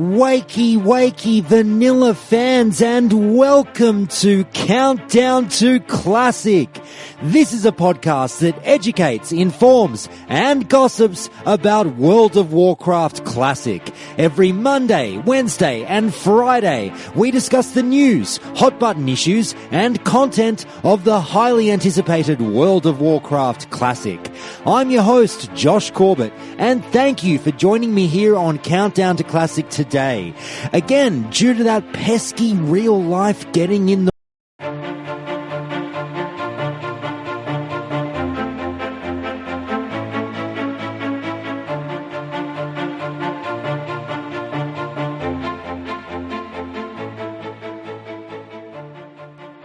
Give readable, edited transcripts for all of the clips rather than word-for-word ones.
Wakey, wakey, vanilla fans, and welcome to Countdown to Classic. This is a podcast that educates, informs, and gossips about World of Warcraft Classic. Every Monday, Wednesday, and Friday, we discuss the news, hot button issues, and content of the highly anticipated World of Warcraft Classic. I'm your host, Josh Corbett, and thank you for joining me here on Countdown to Classic today. Again, due to that pesky real life getting in the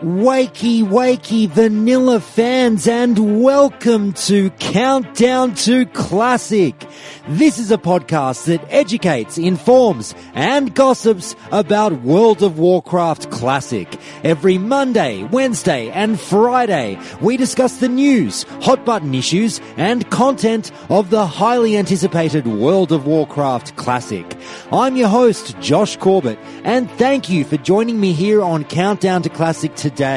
Wakey, wakey, vanilla fans, and welcome to Countdown to Classic. This is a podcast that educates, informs, and gossips about World of Warcraft Classic. Every Monday, Wednesday, and Friday, we discuss the news, hot button issues, and content of the highly anticipated World of Warcraft Classic. I'm your host, Josh Corbett, and thank you for joining me here on Countdown to Classic today.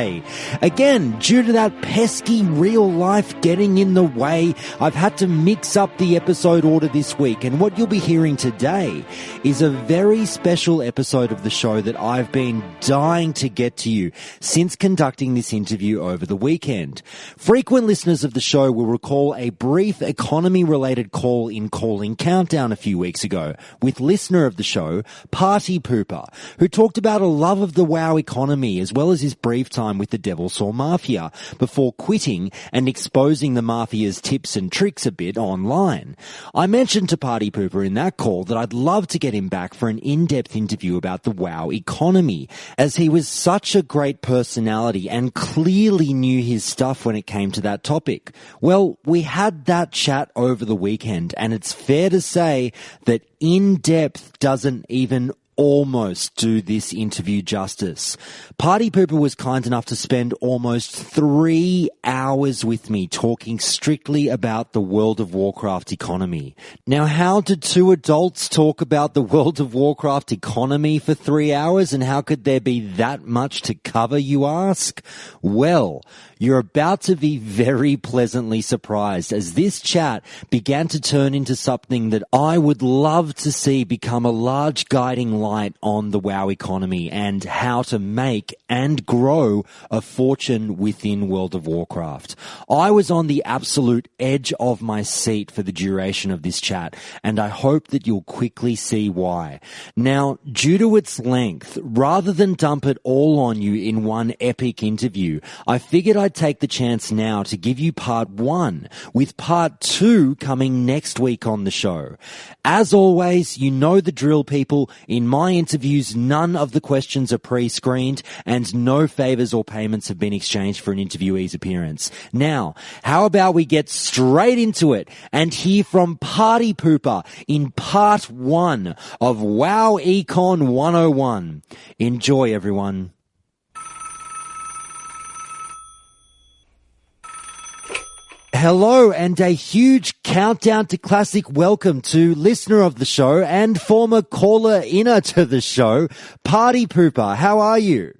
Again, due to that pesky real life getting in the way, I've had to mix up the episode order this week, and what you'll be hearing today is a very special episode of the show that I've been dying to get to you since conducting this interview over the weekend. Frequent listeners of the show will recall a brief economy-related call in Calling Countdown a few weeks ago with listener of the show, Partypooper, who talked about a love of the WoW economy as well as his brief time with the Devil Saw Mafia before quitting and exposing the Mafia's tips and tricks a bit online. I mentioned to Partypooper in that call that I'd love to get him back for an in-depth interview about the WoW economy, as he was such a great personality and clearly knew his stuff when it came to that topic. Well, we had that chat over the weekend, and it's fair to say that in-depth doesn't even almost do this interview justice. Partypooper was kind enough to spend almost 3 hours with me talking strictly about the World of Warcraft economy. Now, how did two adults talk about the World of Warcraft economy for 3 hours, and how could there be that much to cover, you ask? Well, you're about to be very pleasantly surprised, as this chat began to turn into something that I would love to see become a large guiding light on the WoW economy and how to make and grow a fortune within World of Warcraft. I was on the absolute edge of my seat for the duration of this chat, and I hope that you'll quickly see why. Now, due to its length, rather than dump it all on you in one epic interview, I figured I'd take the chance now to give you part 1, with part 2 coming next week on the show. As always, you know the drill, people. In my interviews, none of the questions are pre-screened, and no favors or payments have been exchanged for an interviewee's appearance. Now, how about we get straight into it and hear from Partypooper in part 1 of WoW Econ 101. Enjoy, everyone. Hello, and a huge Countdown to Classic welcome to listener of the show and former caller-inner to the show, Partypooper. How are you?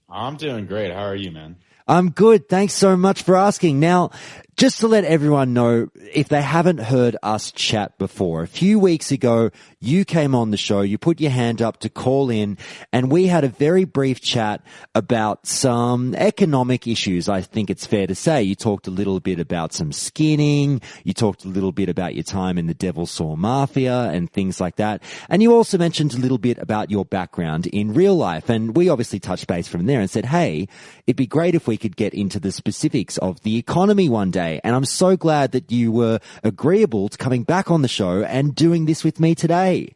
I'm doing great. How are you, man? I'm good. Thanks so much for asking. Now, just to let everyone know, if they haven't heard us chat before, a few weeks ago, you came on the show, you put your hand up to call in, and we had a very brief chat about some economic issues, I think it's fair to say. You talked a little bit about some skinning, you talked a little bit about your time in the Devil Saw Mafia and things like that, and you also mentioned a little bit about your background in real life, and we obviously touched base from there and said, hey, it'd be great if we could get into the specifics of the economy one day. And I'm so glad that you were agreeable to coming back on the show and doing this with me today.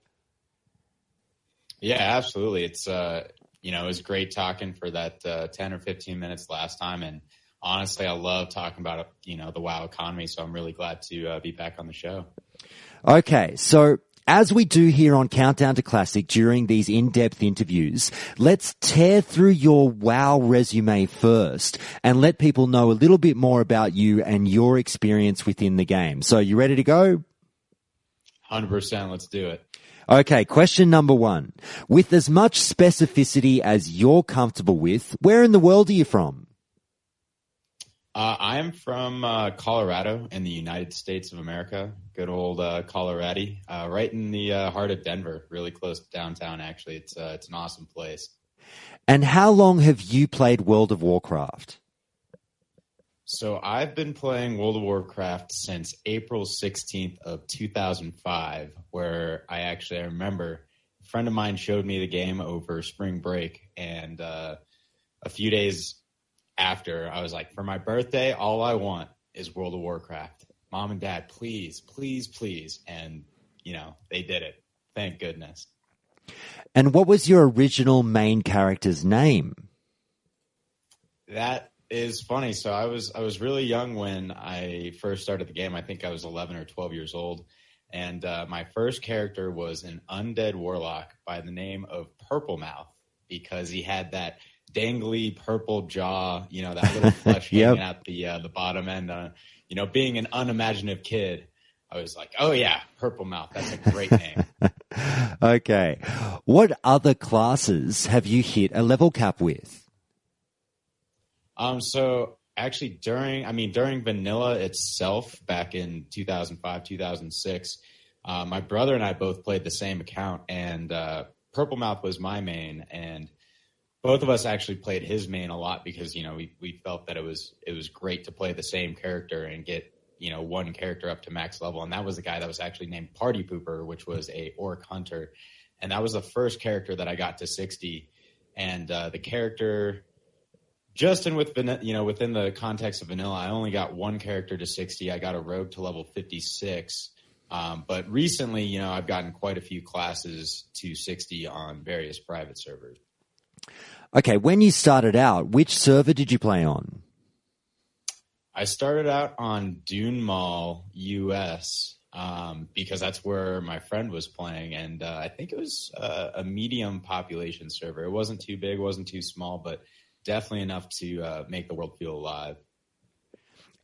Yeah, absolutely. It's, it was great talking for that 10 or 15 minutes last time. And honestly, I love talking about, the WoW economy. So I'm really glad to be back on the show. Okay. So as we do here on Countdown to Classic during these in-depth interviews, let's tear through your WoW resume first and let people know a little bit more about you and your experience within the game. So you ready to go? 100%. Let's do it. Okay, question number 1. With as much specificity as you're comfortable with, where in the world are you from? I'm from Colorado in the United States of America. Good old Colorado, right in the heart of Denver, really close to downtown, actually. It's an awesome place. And how long have you played World of Warcraft? So I've been playing World of Warcraft since April 16th of 2005, where I remember a friend of mine showed me the game over spring break, and a few days after, I was like, for my birthday, all I want is World of Warcraft. Mom and Dad, please, please, please. And, they did it. Thank goodness. And what was your original main character's name? That is funny. So I was really young when I first started the game. I think I was 11 or 12 years old. And my first character was an undead warlock by the name of Purple Mouth, because he had that dangly purple jaw, that little flesh hanging out the bottom end. Being an unimaginative kid, I was like, oh yeah, Purple Mouth. That's a great name. Okay. What other classes have you hit a level cap with? So actually during vanilla itself back in 2005, 2006, my brother and I both played the same account, and Purple Mouth was my main, and both of us actually played his main a lot because, we felt that it was great to play the same character and get, one character up to max level. And that was the guy that was actually named Partypooper, which was a orc hunter. And that was the first character that I got to 60. And the character, within the context of vanilla, I only got one character to 60. I got a rogue to level 56. But recently, I've gotten quite a few classes to 60 on various private servers. Okay, when you started out, which server did you play on? I started out on Dune Mall US because that's where my friend was playing, and I think it was a medium population server. It wasn't too big, wasn't too small, but definitely enough to make the world feel alive.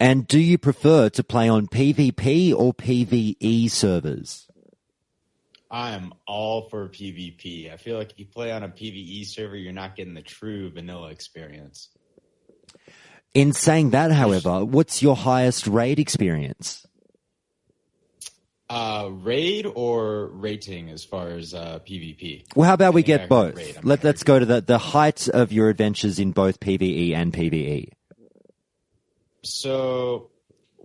And do you prefer to play on PvP or PvE servers? I am all for PvP. I feel like if you play on a PvE server, you're not getting the true vanilla experience. In saying that, however, what's your highest raid experience? Raid or rating as far as PvP? Well, how about we get both? Raid. Let's go to the height of your adventures in both PvE and PvE. So,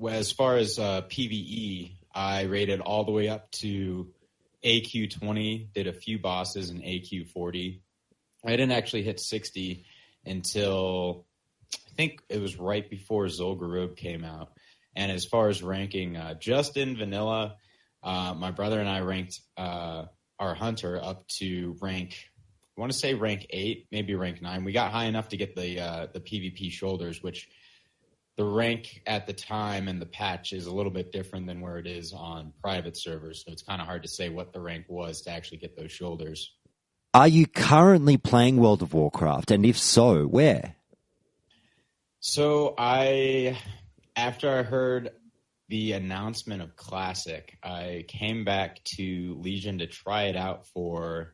as far as PvE, I rated all the way up to AQ20, did a few bosses in AQ40. I didn't actually hit 60 until I think it was right before Zul'Gurub came out. And as far as ranking, just in vanilla, my brother and I ranked our hunter up to rank 8, maybe rank 9. We got high enough to get the PvP shoulders, which the rank at the time and the patch is a little bit different than where it is on private servers. So it's kind of hard to say what the rank was to actually get those shoulders. Are you currently playing World of Warcraft? And if so, where? So after I heard the announcement of Classic, I came back to Legion to try it out for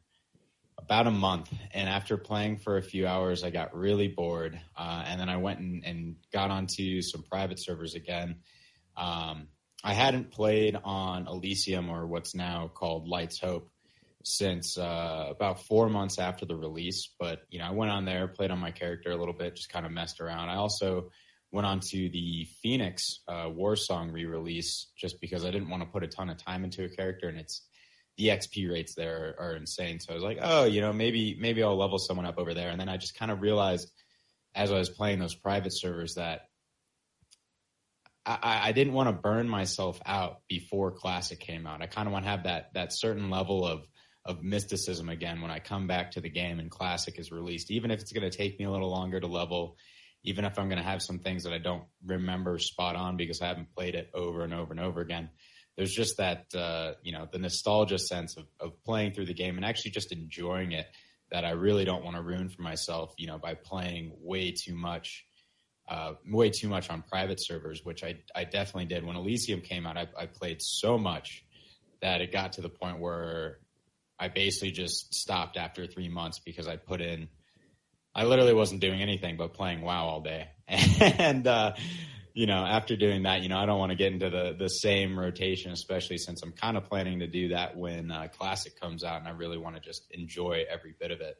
about a month. And after playing for a few hours, I got really bored. And then I went and got onto some private servers again. I hadn't played on Elysium, or what's now called Light's Hope, since about 4 months after the release. But, I went on there, played on my character a little bit, just kind of messed around. I also went on to the Phoenix Warsong re-release just because I didn't want to put a ton of time into a character, and the XP rates there are insane. So I was like, maybe I'll level someone up over there. And then I just kind of realized as I was playing those private servers that I didn't want to burn myself out before Classic came out. I kind of want to have that certain level of mysticism again when I come back to the game and Classic is released, even if it's going to take me a little longer to level, even if I'm going to have some things that I don't remember spot on because I haven't played it over and over and over again. There's just that, the nostalgia sense of playing through the game and actually just enjoying it that I really don't want to ruin for myself, by playing way too much on private servers, which I definitely did. When Elysium came out, I played so much that it got to the point where I basically just stopped after 3 months because I literally wasn't doing anything but playing WoW all day. And, after doing that, I don't want to get into the same rotation, especially since I'm kind of planning to do that when Classic comes out, and I really want to just enjoy every bit of it.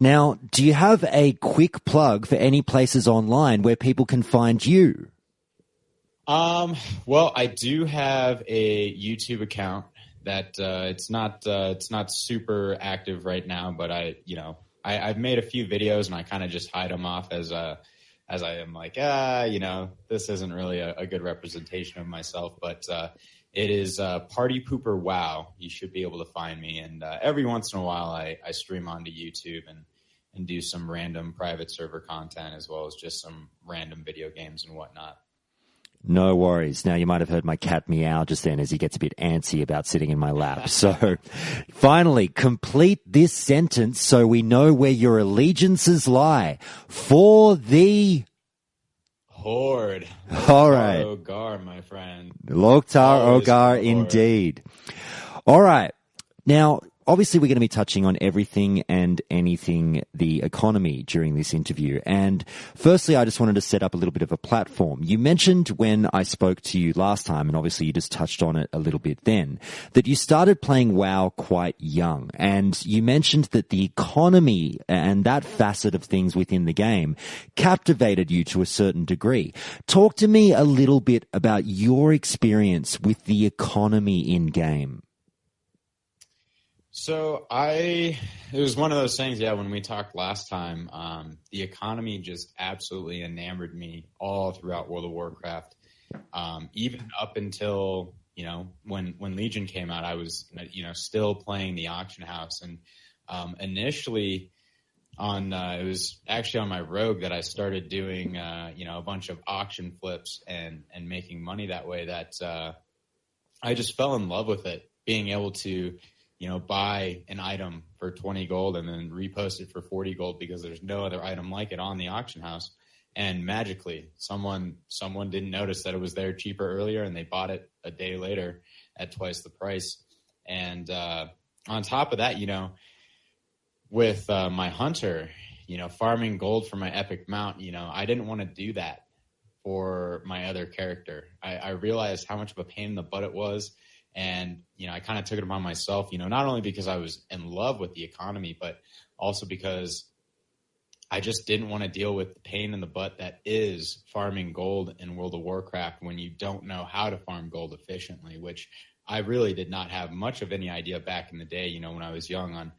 Now, do you have a quick plug for any places online where people can find you? Well, I do have a YouTube account that it's not super active right now, but I've made a few videos and I kind of just hide them off as I am like, this isn't really a good representation of myself, but it is Partypooper WoW. You should be able to find me, and every once in a while I stream onto YouTube and do some random private server content as well as just some random video games and whatnot. No worries. Now, you might have heard my cat meow just then as he gets a bit antsy about sitting in my lap. So, finally, complete this sentence so we know where your allegiances lie. For the Horde. All right. Ogar, my friend. Loktar Ogar, indeed. All right. Now, obviously, we're going to be touching on everything and anything the economy during this interview. And firstly, I just wanted to set up a little bit of a platform. You mentioned when I spoke to you last time, and obviously you just touched on it a little bit then, that you started playing WoW quite young. And you mentioned that the economy and that facet of things within the game captivated you to a certain degree. Talk to me a little bit about your experience with the economy in game. So it was one of those things, when we talked last time, the economy just absolutely enamored me all throughout World of Warcraft. Even up until, when Legion came out, I was, still playing the auction house. And initially it was actually on my rogue that I started doing, a bunch of auction flips and making money that way, that I just fell in love with it, being able to buy an item for 20 gold and then repost it for 40 gold because there's no other item like it on the auction house. And magically, someone didn't notice that it was there cheaper earlier, and they bought it a day later at twice the price. And on top of that, with my hunter, farming gold for my epic mount, I didn't want to do that for my other character. I realized how much of a pain in the butt it was. And, I kind of took it upon myself, not only because I was in love with the economy, but also because I just didn't want to deal with the pain in the butt that is farming gold in World of Warcraft when you don't know how to farm gold efficiently, which I really did not have much of any idea back in the day, when I was young on,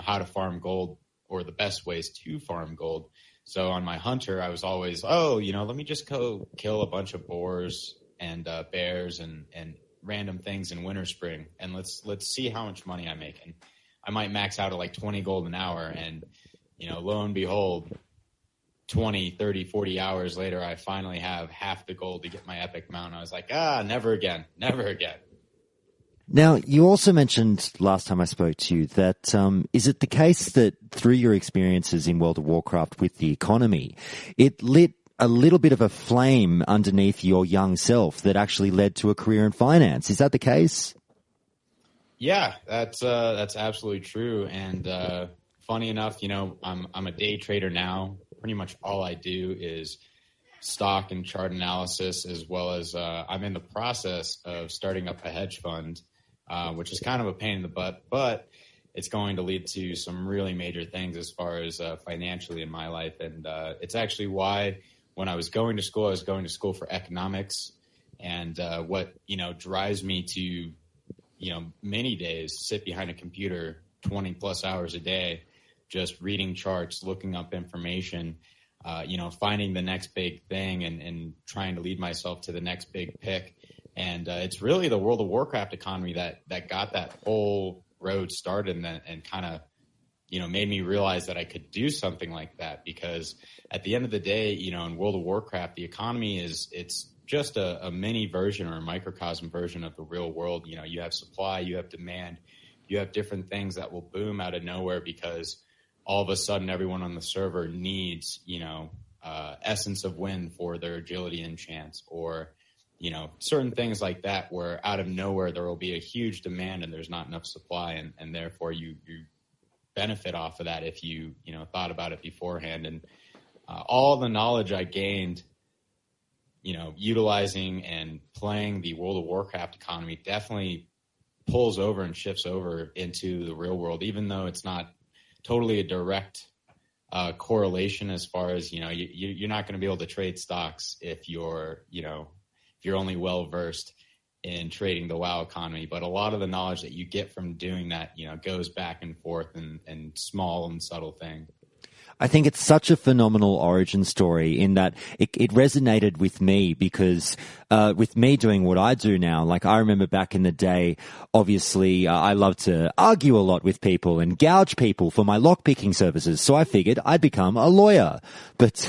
how to farm gold or the best ways to farm gold. So on my hunter, I was always, let me just go kill a bunch of boars and bears and random things in winter spring, and let's see how much money I make. And I might max out at like 20 gold an hour, and lo and behold, 20, 30, 40 hours later, I finally have half the gold to get my epic mount. I was like, never again. Now, you also mentioned last time I spoke to you that is it the case that through your experiences in World of Warcraft with the economy, it lit a little bit of a flame underneath your young self that actually led to a career in finance? Is that the case? Yeah, that's absolutely true. And funny enough, I'm a day trader now. Pretty much all I do is stock and chart analysis, as well as I'm in the process of starting up a hedge fund, which is kind of a pain in the butt, but it's going to lead to some really major things as far as financially in my life. And it's actually why when I was going to school for economics, and what, drives me to, many days sit behind a computer 20 plus hours a day, just reading charts, looking up information, finding the next big thing and trying to lead myself to the next big pick. And it's really the World of Warcraft economy that got that whole road started and kind of, made me realize that I could do something like that, because at the end of the day, in World of Warcraft, the economy it's just a mini version or a microcosm version of the real world. You have supply, you have demand, you have different things that will boom out of nowhere because all of a sudden everyone on the server needs, Essence of Wind for their agility enchants, or certain things like that where out of nowhere there will be a huge demand and there's not enough supply, and therefore you benefit off of that if you thought about it beforehand. And all the knowledge I gained, utilizing and playing the World of Warcraft economy definitely pulls over and shifts over into the real world, even though it's not totally a direct correlation as far as, you're not going to be able to trade stocks if you're only well versed in trading the WoW economy. But a lot of the knowledge that you get from doing that, goes back and forth and small and subtle things. I think it's such a phenomenal origin story in that it resonated with me because with me doing what I do now, like I remember back in the day, obviously I love to argue a lot with people and gouge people for my lockpicking services. So I figured I'd become a lawyer, but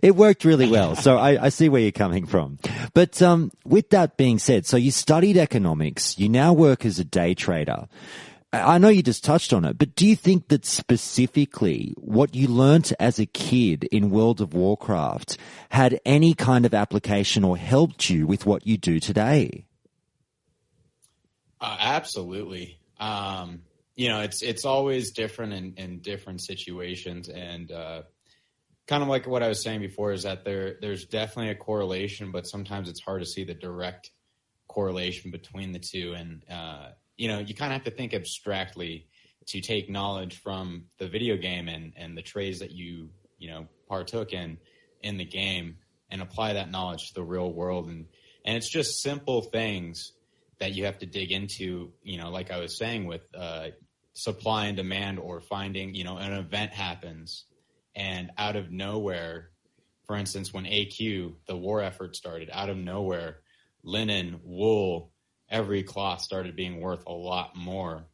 it worked really well. So I see where you're coming from. But with that being said, so you studied economics, you now work as a day trader. I know you just touched on it, but do you think that specifically what you learnt as a kid in World of Warcraft had any kind of application or helped you with what you do today? Absolutely. It's always different in different situations, and kind of like what I was saying before is that there's definitely a correlation, but sometimes it's hard to see the direct correlation between the two. And you kind of have to think abstractly to take knowledge from the video game and the trades that you partook in the game and apply that knowledge to the real world. And it's just simple things that you have to dig into, like I was saying with supply and demand, or finding, an event happens and out of nowhere, for instance, when AQ, the war effort started, out of nowhere, linen, wool, every cloth started being worth a lot more,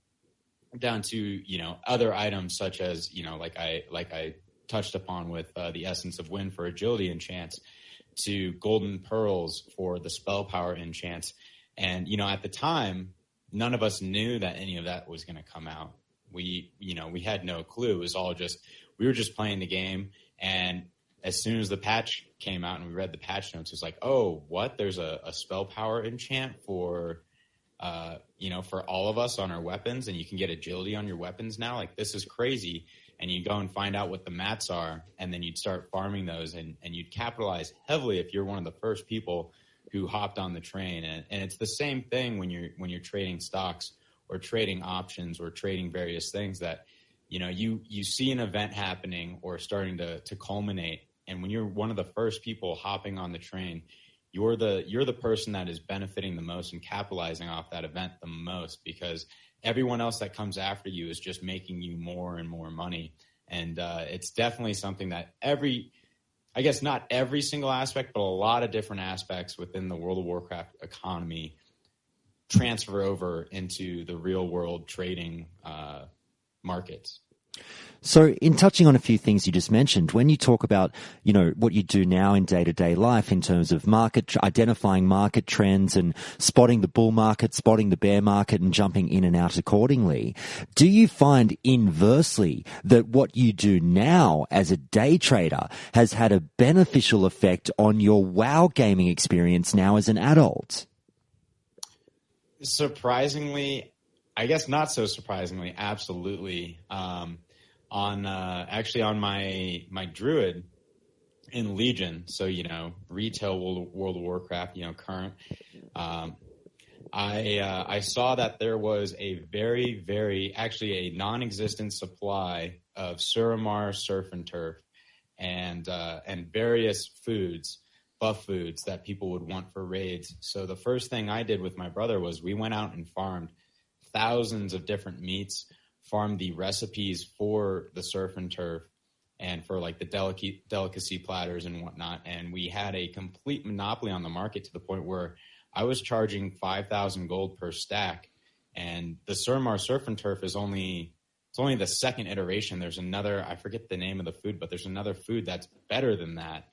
down to, other items such as, like I touched upon with the Essence of Wind for agility enchants, to golden pearls for the spell power enchants. And, at the time, none of us knew that any of that was going to come out. We had no clue. It was all we were just playing the game. And as soon as the patch came out and we read the patch notes, it was like, oh, what? There's a spell power enchant for all of us on our weapons, and you can get agility on your weapons now. Like, this is crazy. And you go and find out what the mats are, and then you'd start farming those, and you'd capitalize heavily if you're one of the first people who hopped on the train. And it's the same thing when you're trading stocks or trading options or trading various things that, you see an event happening or starting to culminate. And when you're one of the first people hopping on the train, you're the person that is benefiting the most and capitalizing off that event the most, because everyone else that comes after you is just making you more and more money. And it's definitely something that I guess not every single aspect, but a lot of different aspects within the World of Warcraft economy transfer over into the real world trading markets. So in touching on a few things you just mentioned, when you talk about, what you do now in day-to-day life in terms of identifying market trends and spotting the bull market, spotting the bear market and jumping in and out accordingly, do you find inversely that what you do now as a day trader has had a beneficial effect on your WoW gaming experience now as an adult? Surprisingly, I guess not so surprisingly, absolutely. On my druid in Legion, so retail World of Warcraft, current, I saw that there was a very, very, actually a non-existent supply of Suramar surf and turf and various foods, buff foods that people would want for raids. So the first thing I did with my brother was we went out and farmed thousands of different meats, farmed the recipes for the surf and turf and for like the delicacy platters and whatnot. And we had a complete monopoly on the market to the point where I was charging 5,000 gold per stack. And the Suramar surf and turf is only the second iteration. There's another, I forget the name of the food, but there's another food that's better than that.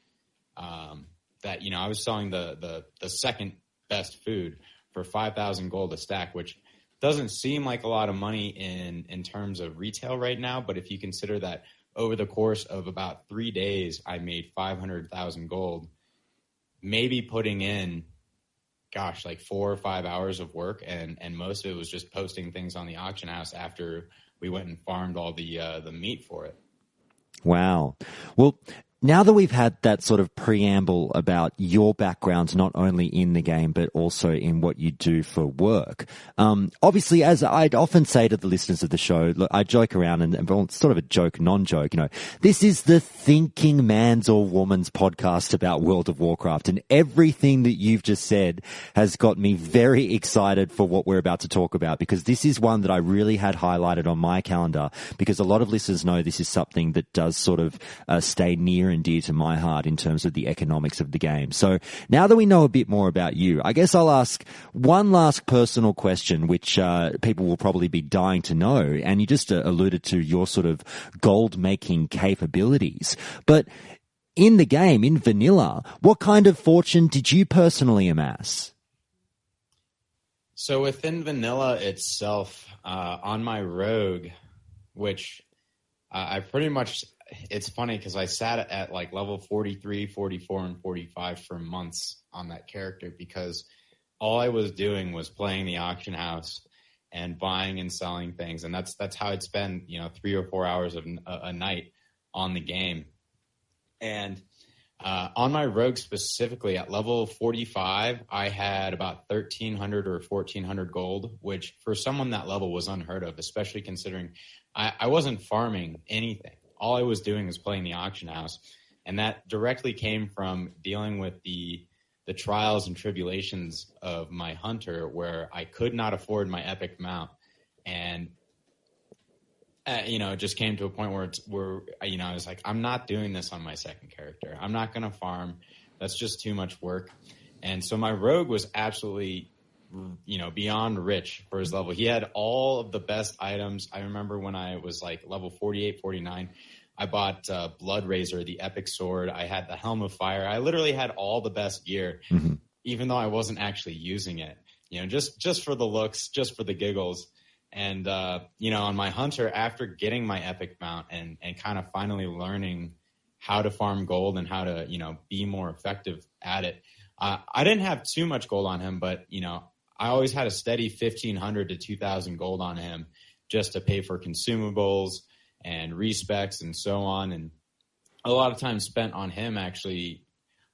I was selling the second best food for 5,000 gold a stack, which doesn't seem like a lot of money in terms of retail right now, but if you consider that over the course of about 3 days, I made 500,000 gold, maybe putting in gosh, like 4 or 5 hours of work, and most of it was just posting things on the auction house after we went and farmed all the meat for it. Wow. Well, now that we've had that sort of preamble about your background, not only in the game, but also in what you do for work, obviously, as I'd often say to the listeners of the show, look, I joke around and well, it's sort of a joke, non-joke, this is the thinking man's or woman's podcast about World of Warcraft, and everything that you've just said has got me very excited for what we're about to talk about, because this is one that I really had highlighted on my calendar, because a lot of listeners know this is something that does sort of stay near and dear to my heart in terms of the economics of the game. So now that we know a bit more about you, I guess I'll ask one last personal question, which people will probably be dying to know. And you just alluded to your sort of gold making capabilities. But in the game, in vanilla, what kind of fortune did you personally amass? So within vanilla itself, on my rogue, which I pretty much, it's funny because I sat at like level 43, 44, and 45 for months on that character, because all I was doing was playing the auction house and buying and selling things. And that's how I'd spend, 3 or 4 hours of a night on the game. And on my rogue specifically, at level 45, I had about 1,300 or 1,400 gold, which for someone that level was unheard of, especially considering I wasn't farming anything. All I was doing was playing the auction house. And that directly came from dealing with the trials and tribulations of my hunter, where I could not afford my epic mount. And, it just came to a point where I was like, I'm not doing this on my second character. I'm not going to farm. That's just too much work. And so my rogue was absolutely, beyond rich for his level. He had all of the best items. I remember when I was like level 48, 49, I bought Blood Razor, the epic sword. I had the Helm of Fire. I literally had all the best gear, even though I wasn't actually using it, just for the looks, just for the giggles. And, on my hunter, after getting my epic mount and kind of finally learning how to farm gold and how to, be more effective at it, I didn't have too much gold on him, but, I always had a steady 1,500 to 2,000 gold on him just to pay for consumables and respecs and so on. And a lot of time spent on him actually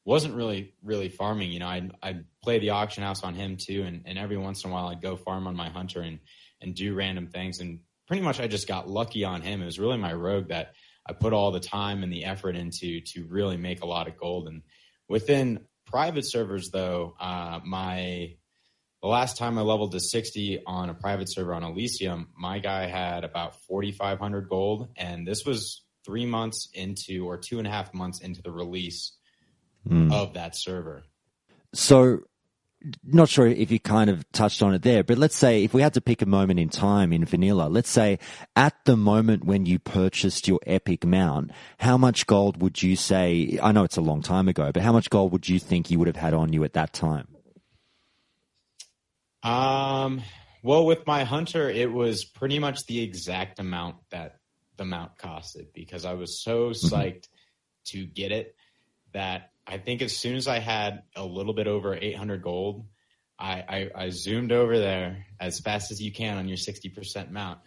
wasn't really farming. I'd play the auction house on him too. And every once in a while I'd go farm on my hunter and do random things. And pretty much I just got lucky on him. It was really my rogue that I put all the time and the effort into to really make a lot of gold. And within private servers though, the last time I leveled to 60 on a private server on Elysium, my guy had about 4,500 gold, and this was 3 months into, or 2.5 months into the release of that server. So, not sure if you kind of touched on it there, but let's say if we had to pick a moment in time in vanilla, let's say at the moment when you purchased your epic mount, how much gold would you say, I know it's a long time ago, but how much gold would you think you would have had on you at that time? Well, with my hunter, it was pretty much the exact amount that the mount costed, because I was so psyched to get it that I think as soon as I had a little bit over 800 gold, I zoomed over there as fast as you can on your 60% mount.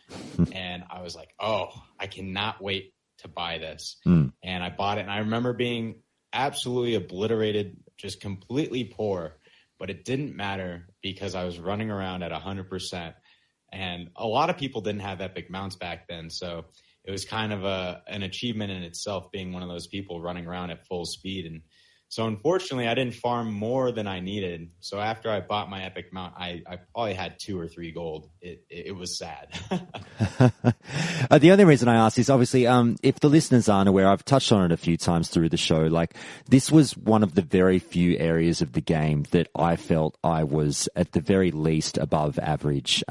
And I was like, oh, I cannot wait to buy this. And I bought it. And I remember being absolutely obliterated, just completely poor. But it didn't matter because I was running around at 100%. And a lot of people didn't have epic mounts back then. So it was kind of an achievement in itself, being one of those people running around at full speed. And so unfortunately, I didn't farm more than I needed. So after I bought my epic mount, I probably had 2 or 3 gold. It was sad. The only reason I ask is obviously, if the listeners aren't aware, I've touched on it a few times through the show. Like, this was one of the very few areas of the game that I felt I was at the very least above average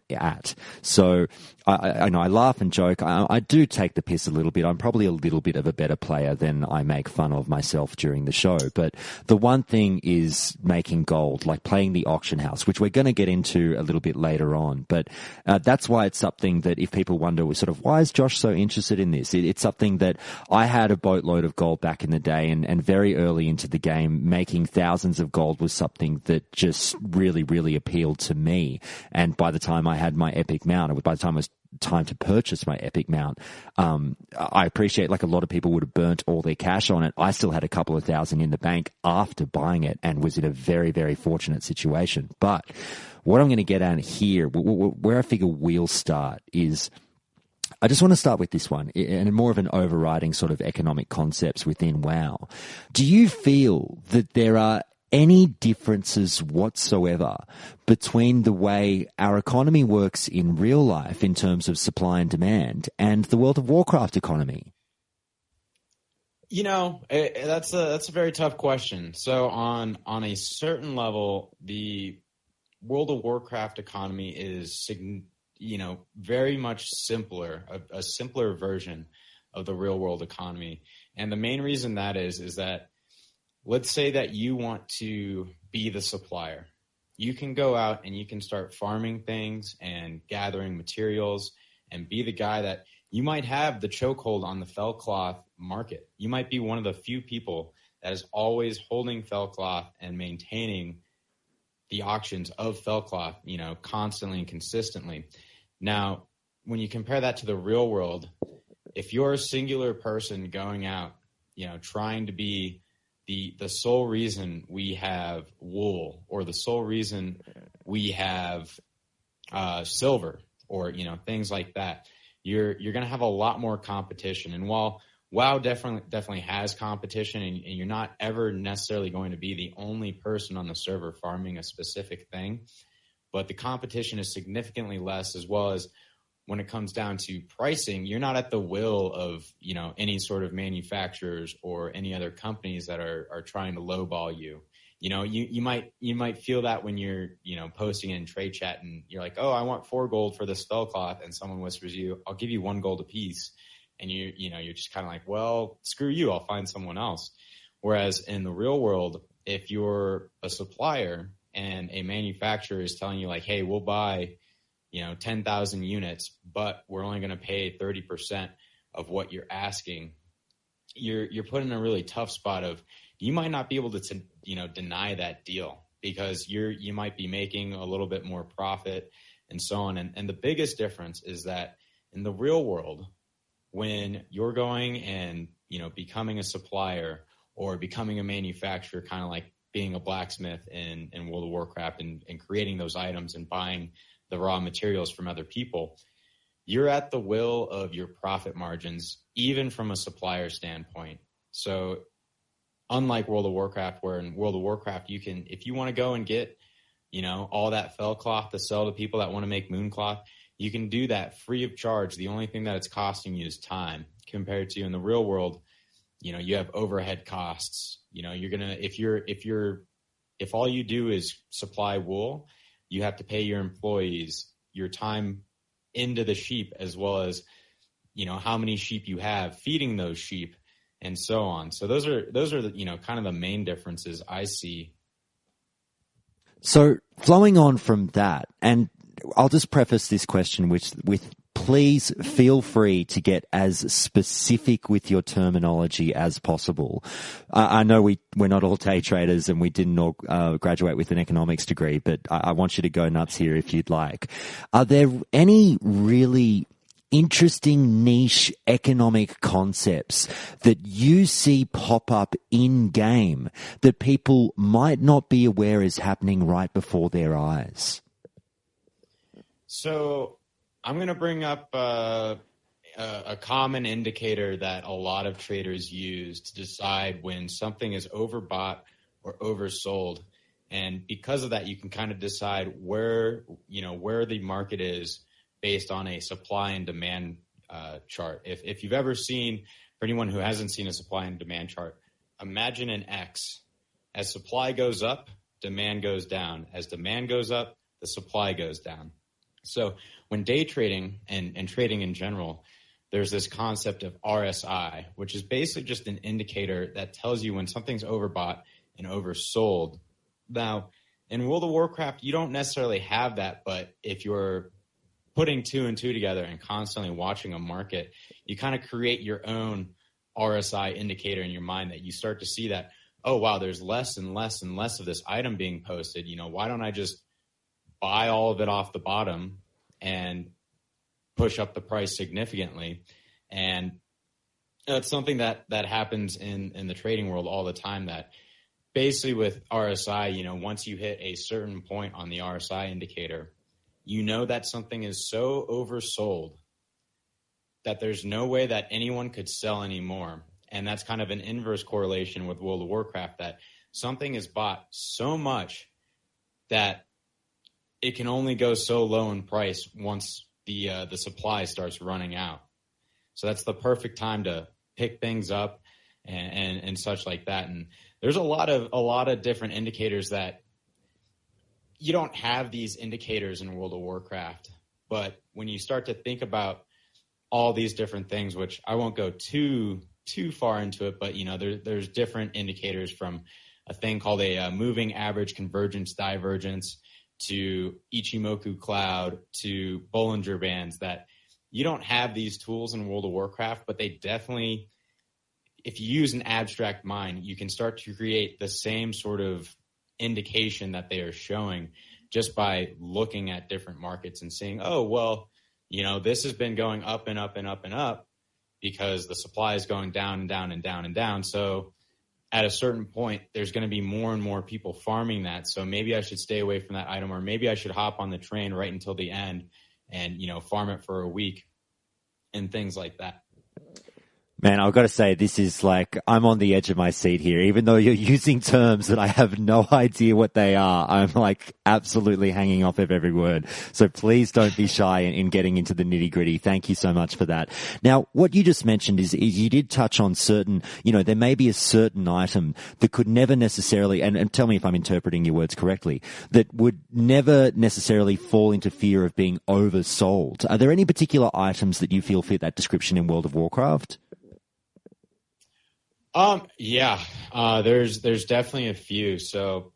at. So I know I laugh and joke. I do take the piss a little bit. I'm probably a little bit of a better player than I make fun of myself during the show. But the one thing is making gold, like playing the auction house, which we're going to get into a little bit later on. But that's why it's something that if people wonder, sort of, why is Josh so interested in this? It's something that I had a boatload of gold back in the day, and very early into the game, making thousands of gold was something that just really, really appealed to me. And by the time I had my epic mount, by the time it was time to purchase my epic mount, I appreciate, like, a lot of people would have burnt all their cash on it. I still had a couple of thousand in the bank after buying it and was in a very, very fortunate situation. But what I'm going to get at here, where I figure we'll start, is I just want to start with this one, and more of an overriding sort of economic concepts within WoW. Do you feel that there are any differences whatsoever between the way our economy works in real life in terms of supply and demand and the World of Warcraft economy? You know, that's a very tough question. So on a certain level, the World of Warcraft economy is, very much simpler, a simpler version of the real world economy. And the main reason that is that, let's say that you want to be the supplier. You can go out and you can start farming things and gathering materials and be the guy that you might have the chokehold on the fell cloth market. You might be one of the few people that is always holding fell cloth and maintaining the auctions of fell cloth, constantly and consistently. Now, when you compare that to the real world, if you're a singular person going out, trying to be the sole reason we have wool, or the sole reason we have silver, or things like that, you're going to have a lot more competition. And while WoW definitely has competition, and you're not ever necessarily going to be the only person on the server farming a specific thing, but the competition is significantly less, as well as when it comes down to pricing, you're not at the will of, any sort of manufacturers or any other companies that are trying to lowball you. You might feel that when you're, posting in trade chat and you're like, oh, I want 4 gold for this spell cloth. And someone whispers you, I'll give you 1 gold a piece. And you're just kind of like, well, screw you, I'll find someone else. Whereas in the real world, if you're a supplier and a manufacturer is telling you like, hey, we'll buy 10,000 units, but we're only going to pay 30% of what you're asking, you're put in a really tough spot of, you might not be able to deny that deal, because you might be making a little bit more profit and so on. And the biggest difference is that in the real world, when you're going and, becoming a supplier or becoming a manufacturer, kind of like being a blacksmith in World of Warcraft and creating those items and buying the raw materials from other people, you're at the will of your profit margins, even from a supplier standpoint. So unlike World of Warcraft, where in World of Warcraft, you can, if you want to go and get, all that fell cloth to sell to people that want to make moon cloth, you can do that free of charge. The only thing that it's costing you is time, compared to in the real world, you have overhead costs. You're going to, if all you do is supply wool, you have to pay your employees, your time into the sheep, as well as, how many sheep you have, feeding those sheep, and so on. So those are the, kind of the main differences I see. So flowing on from that, and I'll just preface this question with please feel free to get as specific with your terminology as possible. I know we're not all day traders and we didn't all graduate with an economics degree, but I want you to go nuts here if you'd like. Are there any really interesting niche economic concepts that you see pop up in game that people might not be aware is happening right before their eyes? So I'm going to bring up a common indicator that a lot of traders use to decide when something is overbought or oversold. And because of that, you can kind of decide where the market is based on a supply and demand chart. If you've ever seen, for anyone who hasn't seen a supply and demand chart, imagine an X. As supply goes up, demand goes down. As demand goes up, the supply goes down. So when day trading and trading in general, there's this concept of RSI, which is basically just an indicator that tells you when something's overbought and oversold. Now, in World of Warcraft, you don't necessarily have that, but if you're putting two and two together and constantly watching a market, you kind of create your own RSI indicator in your mind that you start to see that, oh, wow, there's less and less and less of this item being posted. Why don't I just buy all of it off the bottom and push up the price significantly? And that's something that happens in the trading world all the time, that basically with RSI, once you hit a certain point on the RSI indicator, that something is so oversold that there's no way that anyone could sell anymore. And that's kind of an inverse correlation with World of Warcraft, that something is bought so much that it can only go so low in price once the supply starts running out. So that's the perfect time to pick things up and such like that. And there's a lot of different indicators that you don't have these indicators in World of Warcraft. But when you start to think about all these different things, which I won't go too far into it, but there's different indicators, from a thing called a moving average convergence divergence to Ichimoku cloud to Bollinger Bands, that you don't have these tools in World of Warcraft, but they definitely, if you use an abstract mind, you can start to create the same sort of indication that they are showing just by looking at different markets and seeing, oh, well, this has been going up and up and up and up because the supply is going down and down and down and down. So at a certain point, there's going to be more and more people farming that. So maybe I should stay away from that item, or maybe I should hop on the train right until the end and, farm it for a week and things like that. Man, I've got to say, this is like, I'm on the edge of my seat here. Even though you're using terms that I have no idea what they are, I'm like absolutely hanging off of every word. So please don't be shy in getting into the nitty gritty. Thank you so much for that. Now, what you just mentioned is you did touch on certain, there may be a certain item that could never necessarily, and tell me if I'm interpreting your words correctly, that would never necessarily fall into fear of being oversold. Are there any particular items that you feel fit that description in World of Warcraft? There's definitely a few. So,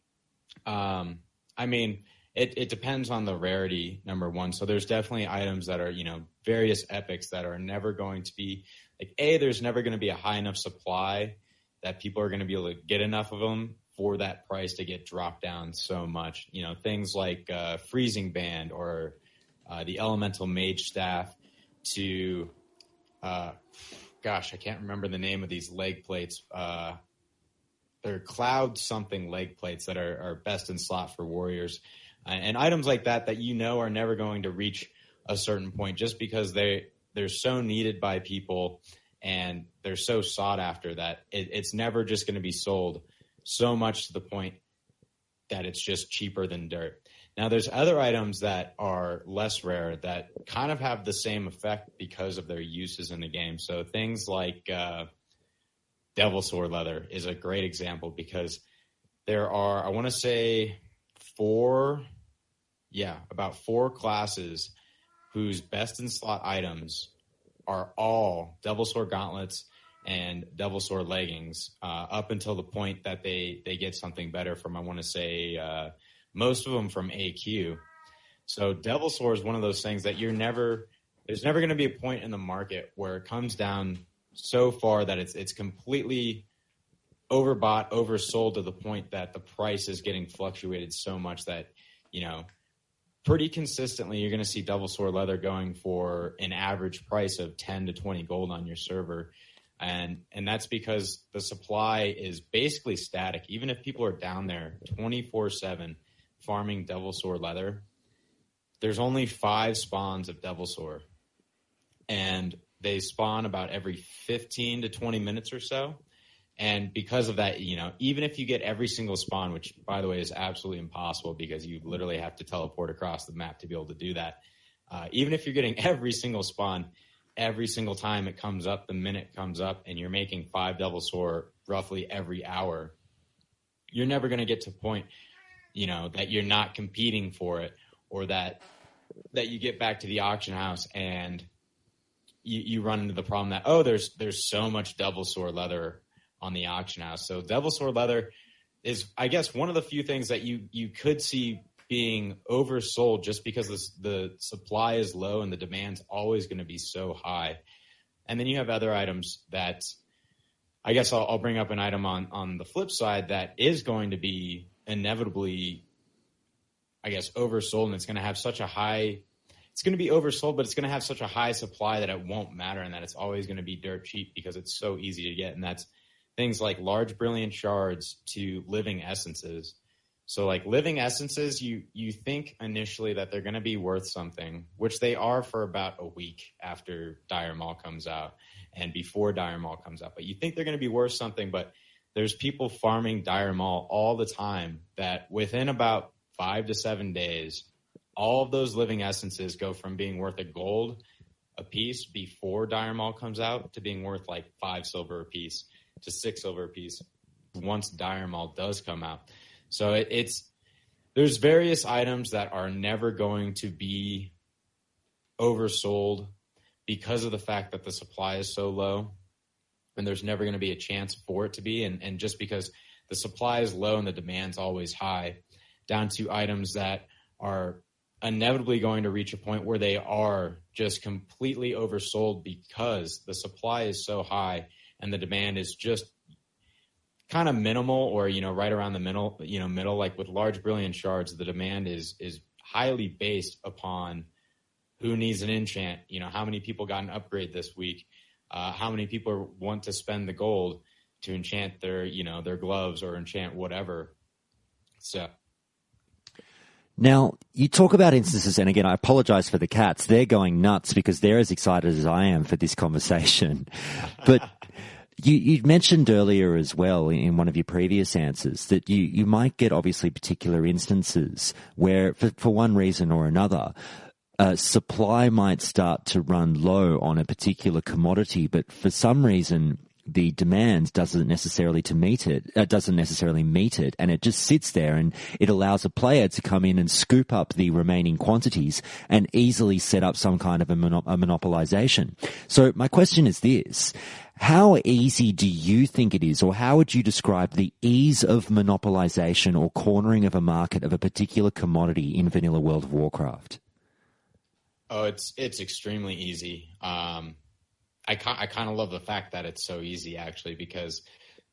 it depends on the rarity, number one. So there's definitely items that are, various epics that are never going to be like, there's never going to be a high enough supply that people are going to be able to get enough of them for that price to get dropped down so much. Things like, freezing band or, the elemental mage staff to, gosh, I can't remember the name of these leg plates. They're cloud something leg plates that are best in slot for warriors. And items like that are never going to reach a certain point just because they're so needed by people and they're so sought after that it's never just going to be sold so much to the point that it's just cheaper than dirt. Now, there's other items that are less rare that kind of have the same effect because of their uses in the game. So things like Devil Sword Leather is a great example because there are, I want to say, about four classes whose best in slot items are all Devil Sword Gauntlets and Devil Sword Leggings up until the point that they get something better from, I want to say, most of them from AQ. So Devil Sword is one of those things that there's never going to be a point in the market where it comes down so far that it's completely overbought, oversold to the point that the price is getting fluctuated so much that, pretty consistently you're going to see Devil Sword Leather going for an average price of 10 to 20 gold on your server. And that's because the supply is basically static. Even if people are down there 24/7 farming Devil Sword Leather, there's only 5 spawns of Devil Sword. And they spawn about every 15 to 20 minutes or so. And because of that, even if you get every single spawn, which, by the way, is absolutely impossible because you literally have to teleport across the map to be able to do that. Even if you're getting every single spawn, every single time it comes up, the minute it comes up, and you're making 5 Devil Sword roughly every hour, you're never going to get to a point, that you're not competing for it, or that that you get back to the auction house and you run into the problem that, there's so much Devil Sword leather on the auction house. So Devil Sword leather is, I guess, one of the few things that you could see being oversold just because the supply is low and the demand's always going to be so high. And then you have other items that, I guess I'll bring up an item on the flip side that is going to be inevitably, I guess, oversold, and it's going to have such a high, it's going to be oversold, but it's going to have such a high supply that it won't matter and that it's always going to be dirt cheap because it's so easy to get. And that's things like large brilliant shards to living essences. So like living essences, you think initially that they're going to be worth something, which they are for about a week after Dire Maul comes out and before Dire Maul comes out. But you think they're going to be worth something, but there's people farming Dire Maul all the time that within about 5 to 7 days, all of those living essences go from being worth a gold a piece before Dire Maul comes out to being worth like 5 silver a piece to 6 silver a piece once Dire Maul does come out. So there's various items that are never going to be oversold because of the fact that the supply is so low, and there's never going to be a chance for it to be. And just because the supply is low and the demand's always high, down to items that are inevitably going to reach a point where they are just completely oversold because the supply is so high and the demand is just kind of minimal, or, right around the middle, like with large brilliant shards, the demand is highly based upon who needs an enchant, how many people got an upgrade this week, how many people want to spend the gold to enchant their gloves or enchant whatever. So. Now, you talk about instances, and again, I apologize for the cats. They're going nuts because they're as excited as I am for this conversation. But you mentioned earlier as well in one of your previous answers that you might get obviously particular instances where, for one reason or another, supply might start to run low on a particular commodity, but for some reason the demand doesn't necessarily meet it, and it just sits there, and it allows a player to come in and scoop up the remaining quantities and easily set up some kind of a monopolization. So my question is this: how easy do you think it is, or how would you describe the ease of monopolization or cornering of a market of a particular commodity in vanilla World of Warcraft? Oh, it's extremely easy. I kind of love the fact that it's so easy, actually, because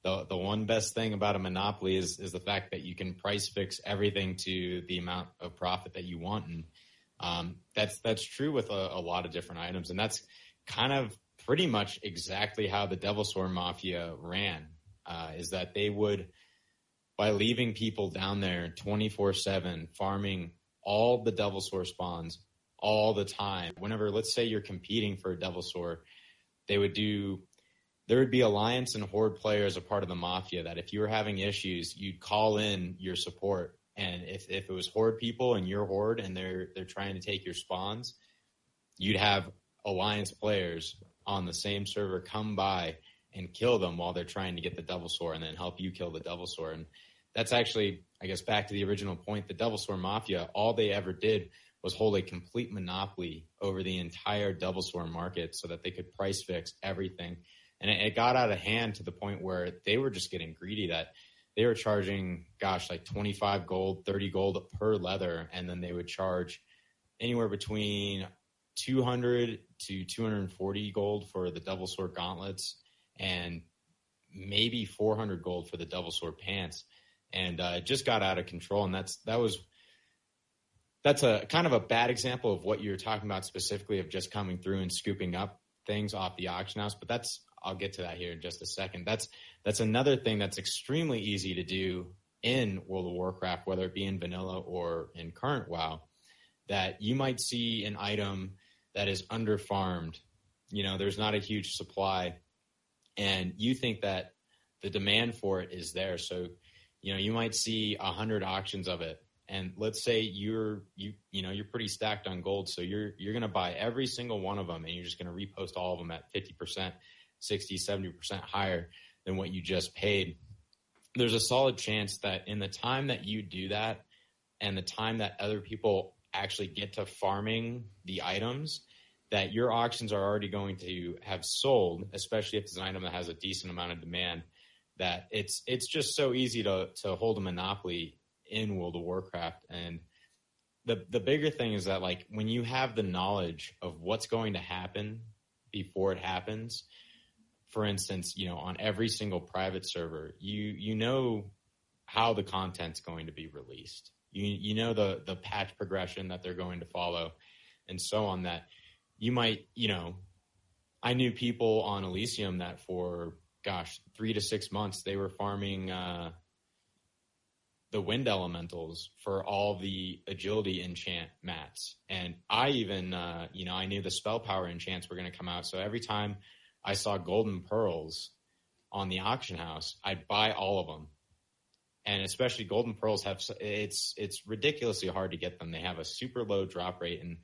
the one best thing about a monopoly is the fact that you can price fix everything to the amount of profit that you want, and that's true with a lot of different items, and that's kind of pretty much exactly how the Devil Sword Mafia ran. Is that they would, by leaving people down there 24/7 farming all the Devil Sword spawns all the time. Whenever, let's say you're competing for a Devil Sword, there would be Alliance and Horde players a part of the Mafia that if you were having issues, you'd call in your support. And if it was Horde people and your Horde and they're trying to take your spawns, you'd have Alliance players on the same server come by and kill them while they're trying to get the Devil Sword and then help you kill the Devil Sword. And that's actually, I guess, back to the original point, the Devil Sword Mafia, all they ever did was hold a complete monopoly over the entire Devil Sword market so that they could price fix everything. And it got out of hand to the point where they were just getting greedy, that they were charging, like 25 gold, 30 gold per leather. And then they would charge anywhere between 200 to 240 gold for the Devil Sword gauntlets and maybe 400 gold for the Devil Sword pants. And it just got out of control. And that's a kind of a bad example of what you're talking about specifically, of just coming through and scooping up things off the auction house. But I'll get to that here in just a second. That's another thing that's extremely easy to do in World of Warcraft, whether it be in vanilla or in current WoW, that you might see an item that is under-farmed. There's not a huge supply, and you think that the demand for it is there. So, you might see 100 auctions of it. And let's say you're pretty stacked on gold, so you're going to buy every single one of them, and you're just going to repost all of them at 50%, 60, 70% higher than what you just paid. There's a solid chance that in the time that you do that and the time that other people actually get to farming the items, that your auctions are already going to have sold, especially if it's an item that has a decent amount of demand, that it's just so easy to hold a monopoly in World of Warcraft. And the bigger thing is that, like, when you have the knowledge of what's going to happen before it happens, for instance, on every single private server, you know how the content's going to be released. You know the patch progression that they're going to follow, and so on, that you might, I knew people on Elysium that for, 3 to 6 months, they were farming the wind elementals for all the agility enchant mats. And I even, I knew the spell power enchants were going to come out. So every time I saw golden pearls on the auction house, I'd buy all of them. And especially golden pearls it's ridiculously hard to get them. They have a super low drop rate, and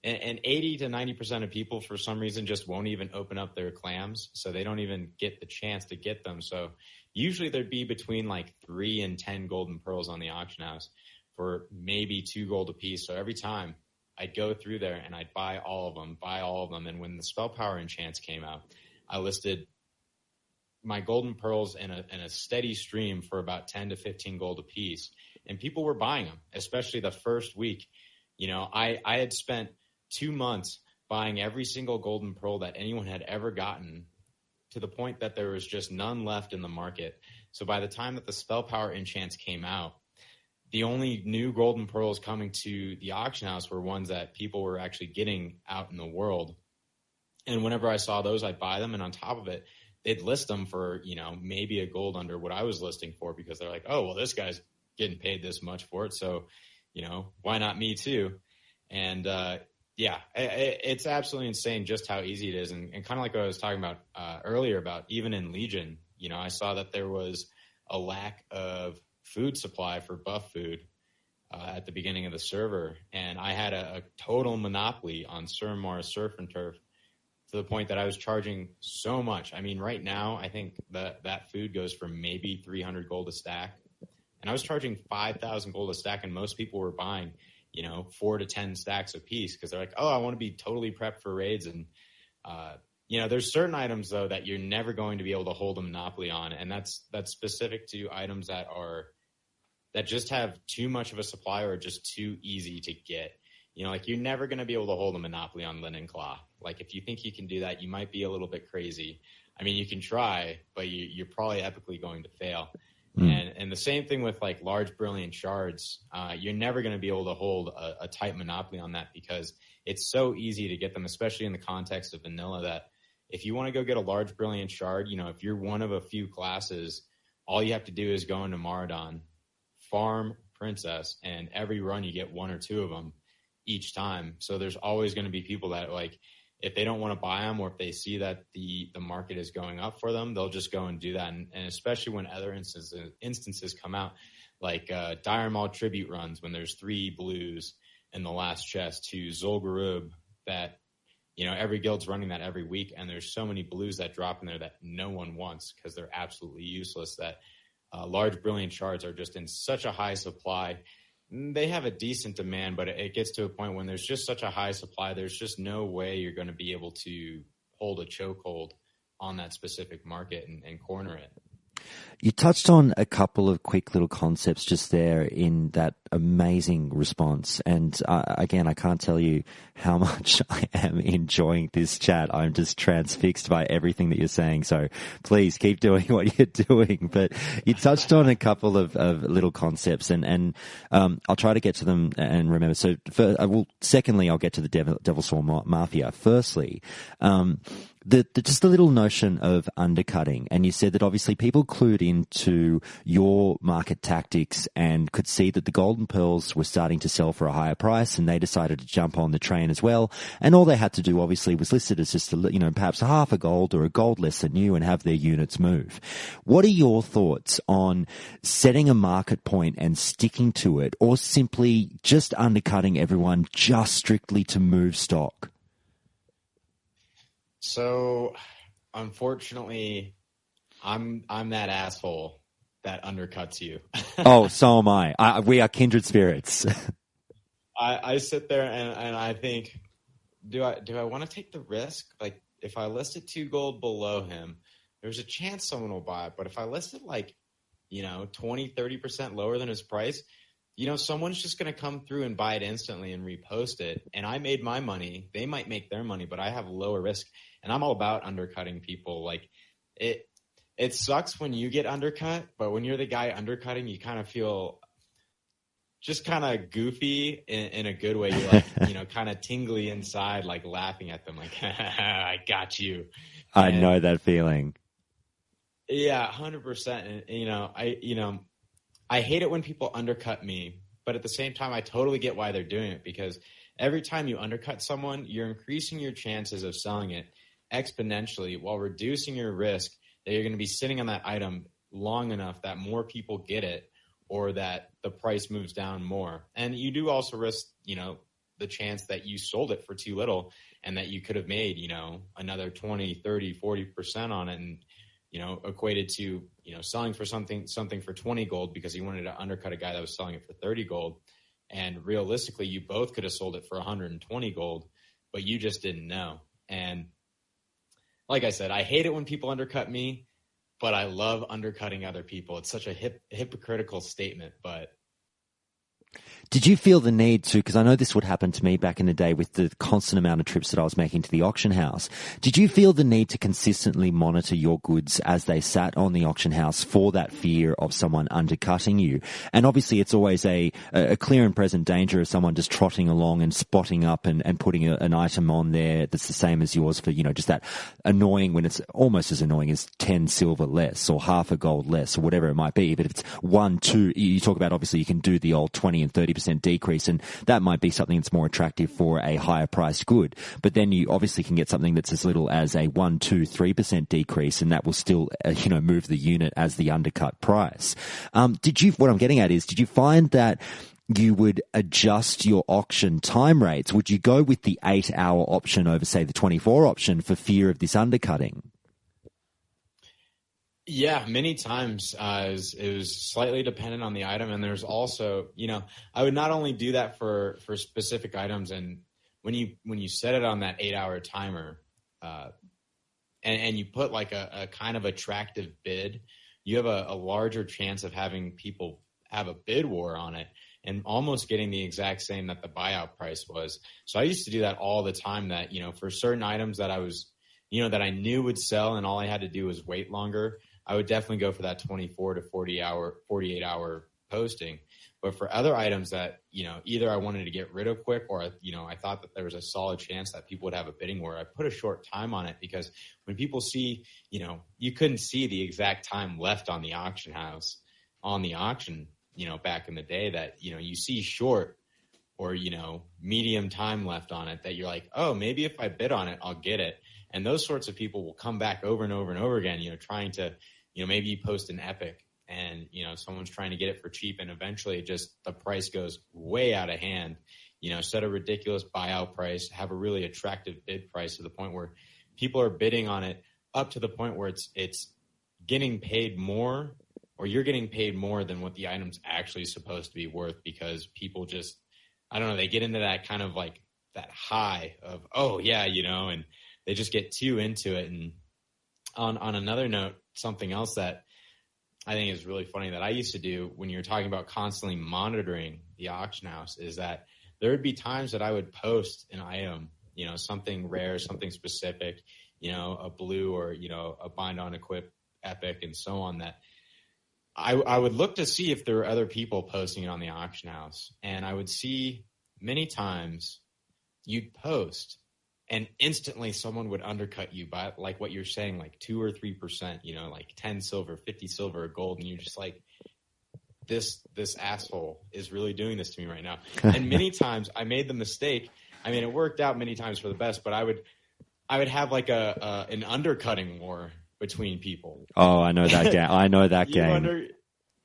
80 to 90% of people for some reason just won't even open up their clams. So they don't even get the chance to get them. So usually there'd be between like 3 and 10 golden pearls on the auction house for maybe 2 gold a piece. So every time I'd go through there and I'd buy all of them. And when the spell power enchants came out, I listed my golden pearls in a steady stream for about 10 to 15 gold a piece. And people were buying them, especially the first week. I had spent 2 months buying every single golden pearl that anyone had ever gotten, to the point that there was just none left in the market. So by the time that the spell power enchants came out, the only new golden pearls coming to the auction house were ones that people were actually getting out in the world. And whenever I saw those, I'd buy them. And on top of it, they'd list them for, maybe a gold under what I was listing for, because they're like, oh, well, this guy's getting paid this much for it. So, why not me too? And, it's absolutely insane just how easy it is. And kind of like what I was talking about earlier about even in Legion, I saw that there was a lack of food supply for buff food at the beginning of the server. And I had a total monopoly on Suramar Surf and Turf, to the point that I was charging so much. I mean, right now, I think that food goes for maybe 300 gold a stack. And I was charging 5,000 gold a stack, and most people were buying 4 to 10 stacks a piece, because they're like, oh, I want to be totally prepped for raids. And, there's certain items, though, that you're never going to be able to hold a monopoly on. And that's specific to items that just have too much of a supply or just too easy to get. Like, you're never going to be able to hold a monopoly on Linen Claw. Like, if you think you can do that, you might be a little bit crazy. I mean, you can try, but you're probably epically going to fail. And the same thing with like large brilliant shards. You're never going to be able to hold a tight monopoly on that, because it's so easy to get them, especially in the context of vanilla, that if you want to go get a large brilliant shard, if you're one of a few classes, all you have to do is go into Maradon, farm Princess, and every run you get 1 or 2 of them each time. So there's always going to be people that, like, if they don't want to buy them, or if they see that the market is going up for them, they'll just go and do that. And especially when other instances come out, like Dire Maul tribute runs, when there's 3 blues in the last chest, to Zul'Gurub, that every guild's running that every week, and there's so many blues that drop in there that no one wants because they're absolutely useless, that large brilliant shards are just in such a high supply. They have a decent demand, but it gets to a point when there's just such a high supply, there's just no way you're going to be able to hold a chokehold on that specific market and corner it. You touched on a couple of quick little concepts just there in that amazing response. And again, I can't tell you how much I am enjoying this chat. I'm just transfixed by everything that you're saying. So please keep doing what you're doing. But you touched on a couple of little concepts, and I'll try to get to them and remember. So secondly, I'll get to the Devil Swarm Mafia. Firstly, just a little notion of undercutting. And you said that obviously people clued into your market tactics and could see that the golden pearls were starting to sell for a higher price, and they decided to jump on the train as well. And all they had to do obviously was list it as just perhaps a half a gold or a gold less than you, and have their units move. What are your thoughts on setting a market point and sticking to it, or simply just undercutting everyone just strictly to move stock? So, unfortunately, I'm that asshole that undercuts you. Oh, so am I. We are kindred spirits. I sit there and I think, do I want to take the risk? Like, if I list it 2 gold below him, there's a chance someone will buy it. But if I list it like, 20, 30% lower than his price, someone's just going to come through and buy it instantly and repost it. And I made my money. They might make their money, but I have lower risk. And I'm all about undercutting people. Like, it sucks when you get undercut, but when you're the guy undercutting, you kind of feel just kind of goofy in a good way. You're like, kind of tingly inside, like laughing at them, like, I got you. I know that feeling. Yeah, 100%. And, I hate it when people undercut me, but at the same time, I totally get why they're doing it, because every time you undercut someone, you're increasing your chances of selling it exponentially while reducing your risk that you're going to be sitting on that item long enough that more people get it or that the price moves down more. And you do also risk, the chance that you sold it for too little and that you could have made, another 20, 30, 40% on it and, equated to, selling for something for 20 gold because you wanted to undercut a guy that was selling it for 30 gold. And realistically, you both could have sold it for 120 gold, but you just didn't know. And like I said, I hate it when people undercut me, but I love undercutting other people. It's such a hypocritical statement, but Did you feel the need to, because I know this would happen to me back in the day with the constant amount of trips that I was making to the auction house, did you feel the need to consistently monitor your goods as they sat on the auction house for that fear of someone undercutting you? And obviously it's always a clear and present danger of someone just trotting along and spotting up and putting an item on there that's the same as yours for, just that annoying, when it's almost as annoying as 10 silver less or half a gold less or whatever it might be. But if it's 1, 2, you talk about, obviously you can do the old 20 and 30% decrease, and that might be something that's more attractive for a higher priced good. But then you obviously can get something that's as little as a 1, 2, 3% decrease, and that will still, move the unit as the undercut price. What I'm getting at is, did you find that you would adjust your auction time rates? Would you go with the 8-hour option over, say, the 24 option for fear of this undercutting? Yeah, many times it was slightly dependent on the item, and there's also, I would not only do that for specific items, and when you set it on that 8-hour timer, and you put like a kind of attractive bid, you have a larger chance of having people have a bid war on it and almost getting the exact same that the buyout price was. So I used to do that all the time. That for certain items that I was, that I knew would sell, and all I had to do was wait longer, I would definitely go for that 24 to 48 hour posting. But for other items that, either I wanted to get rid of quick or, I thought that there was a solid chance that people would have a bidding war, I put a short time on it, because when people see, you couldn't see the exact time left on the auction house, on the auction, back in the day, that, you see short or, medium time left on it, that you're like, oh, maybe if I bid on it, I'll get it. And those sorts of people will come back over and over and over again, trying to, maybe you post an epic and, someone's trying to get it for cheap, and eventually just the price goes way out of hand, set a ridiculous buyout price, have a really attractive bid price to the point where people are bidding on it up to the point where it's getting paid more, or you're getting paid more than what the item's actually supposed to be worth, because people just, I don't know, they get into that kind of like that high of, oh yeah, and they just get too into it. And on another note, something else that I think is really funny that I used to do when you're talking about constantly monitoring the auction house is that there would be times that I would post an item, something rare, something specific, a blue or, a bind on equip epic and so on, that I would look to see if there were other people posting it on the auction house. And I would see many times you'd post and instantly someone would undercut you by, like what you're saying, like 2 or 3%, like 10 silver, 50 silver, or gold. And you're just like, this asshole is really doing this to me right now. And many times I made the mistake. I mean, it worked out many times for the best, but I would have like an undercutting war between people. Oh, I know that game. I know that game.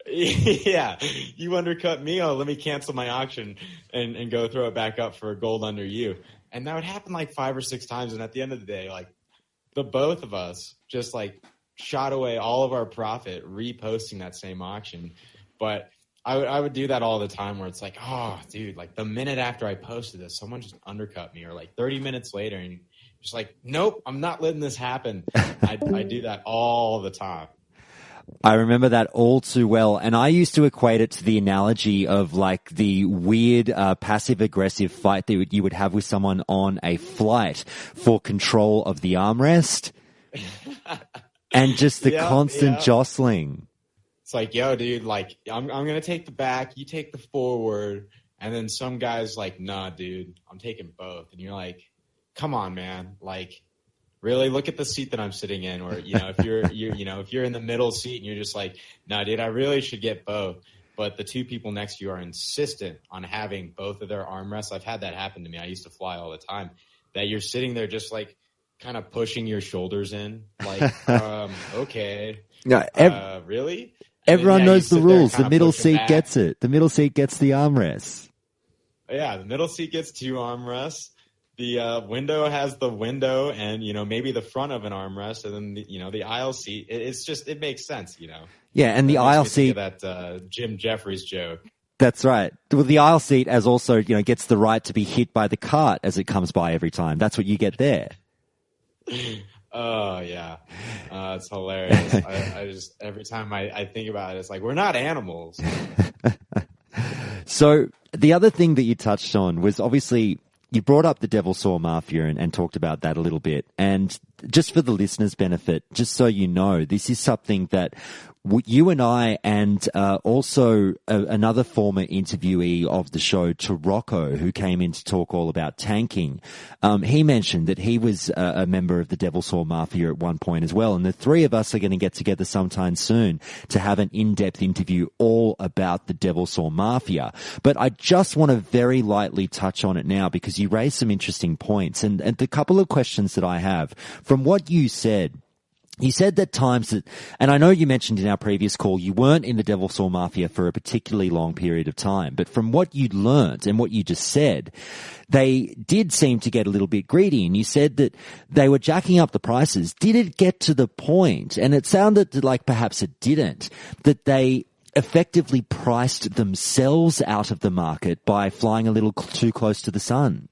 Yeah, you undercut me. Oh, let me cancel my auction and go throw it back up for gold under you. And that would happen like 5 or 6 times. And at the end of the day, like the both of us just like shot away all of our profit reposting that same auction. But I would do that all the time where it's like, oh, dude, like the minute after I posted this, someone just undercut me, or like 30 minutes later, and just like, nope, I'm not letting this happen. I do that all the time. I remember that all too well. And I used to equate it to the analogy of like the weird passive aggressive fight that you would have with someone on a flight for control of the armrest and just the constant jostling. It's like, yo, dude, like I'm going to take the back, you take the forward. And then some guy's like, nah, dude, I'm taking both. And you're like, come on, man. Like, really, look at the seat that I'm sitting in. Or, if if you're in the middle seat and you're just like, nah, dude, I really should get both. But the two people next to you are insistent on having both of their armrests. I've had that happen to me. I used to fly all the time. That you're sitting there just like kind of pushing your shoulders in. Like, okay. No, really? Everyone knows the rules. The middle seat gets it. The middle seat gets the armrests. Yeah, the middle seat gets two armrests. The window has the window and, maybe the front of an armrest, and then, the aisle seat. It makes sense, Yeah, and the aisle seat. That Jim Jeffries joke. That's right. Well, the aisle seat as also, gets the right to be hit by the cart as it comes by every time. That's what you get there. Oh, yeah. It's hilarious. I just, every time I think about it, it's like, we're not animals. So the other thing that you touched on was obviously you brought up the Devil Saw Mafia and talked about that a little bit. And just for the listeners' benefit, just so you know, this is something that you and I and also another former interviewee of the show, Tarocco, who came in to talk all about tanking, he mentioned that he was a member of the Devil Saw Mafia at one point as well. And the three of us are going to get together sometime soon to have an in-depth interview all about the Devil Saw Mafia. But I just want to very lightly touch on it now because you raised some interesting points. And the couple of questions that I have from what you said that times that, and I know you mentioned in our previous call, you weren't in the Devil Saw Mafia for a particularly long period of time, but from what you learnt and what you just said, they did seem to get a little bit greedy, and you said that they were jacking up the prices. Did it get to the point, and it sounded like perhaps it didn't, that they effectively priced themselves out of the market by flying a little too close to the sun?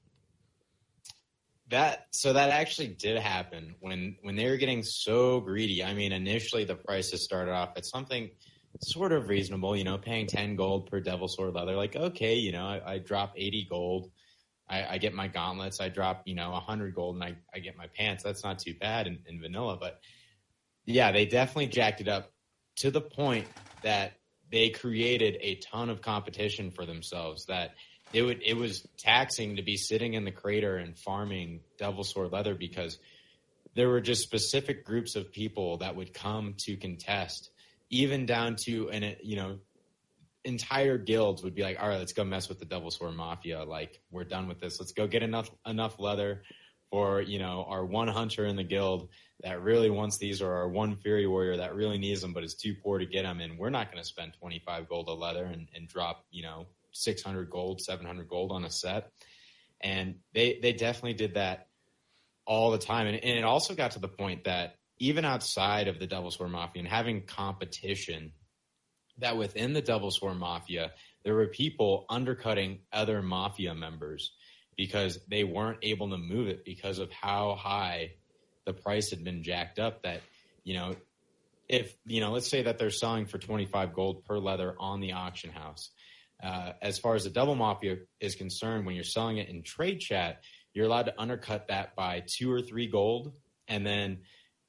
That actually did happen when they were getting so greedy. I mean, initially the prices started off at something sort of reasonable, paying 10 gold per Devil Sword leather. Like, okay, I drop 80 gold. I get my gauntlets. I drop, 100 gold and I get my pants. That's not too bad in vanilla. But yeah, they definitely jacked it up to the point that they created a ton of competition for themselves that it was taxing to be sitting in the crater and farming Devil Sword leather because there were just specific groups of people that would come to contest, even down to entire guilds would be like, all right, let's go mess with the Devil Sword Mafia. Like, we're done with this. Let's go get enough leather for, our one hunter in the guild that really wants these, or our one Fury Warrior that really needs them but is too poor to get them. And we're not going to spend 25 gold of leather and drop, 600 gold, 700 gold on a set. And they definitely did that all the time. And it also got to the point that even outside of the Devil Sword Mafia and having competition, that within the Devil Sword Mafia, there were people undercutting other Mafia members because they weren't able to move it because of how high the price had been jacked up. That, if, let's say that they're selling for 25 gold per leather on the auction house. As far as the Devil Mafia is concerned, when you're selling it in trade chat, you're allowed to undercut that by 2 or 3 gold. And then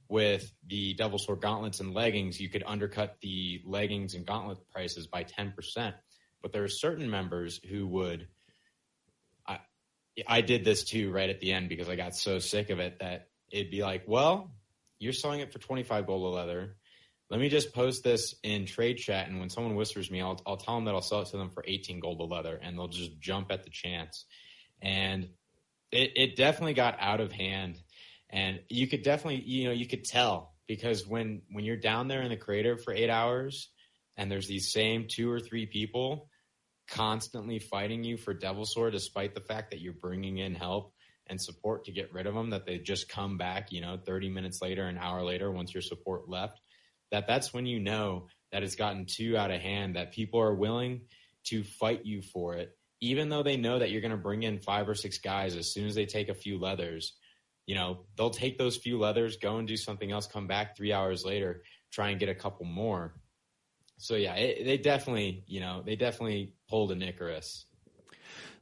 with the Devil Sword gauntlets and leggings, you could undercut the leggings and gauntlet prices by 10%. But there are certain members who would, I did this too right at the end because I got so sick of it that it'd be like, well, you're selling it for 25 gold of leather. Let me just post this in trade chat, and when someone whispers me, I'll tell them that I'll sell it to them for 18 gold of leather, and they'll just jump at the chance. And it definitely got out of hand, and you could definitely, you could tell, because when you're down there in the crater for 8 hours, and there's these same 2 or 3 people constantly fighting you for Devil Sword, despite the fact that you're bringing in help and support to get rid of them, that they just come back, 30 minutes later, an hour later, once your support left. that's when you know that it's gotten too out of hand, that people are willing to fight you for it, even though they know that you're going to bring in 5 or 6 guys as soon as they take a few leathers. They'll take those few leathers, go and do something else, come back 3 hours later, try and get a couple more. So yeah, they definitely pulled an Icarus.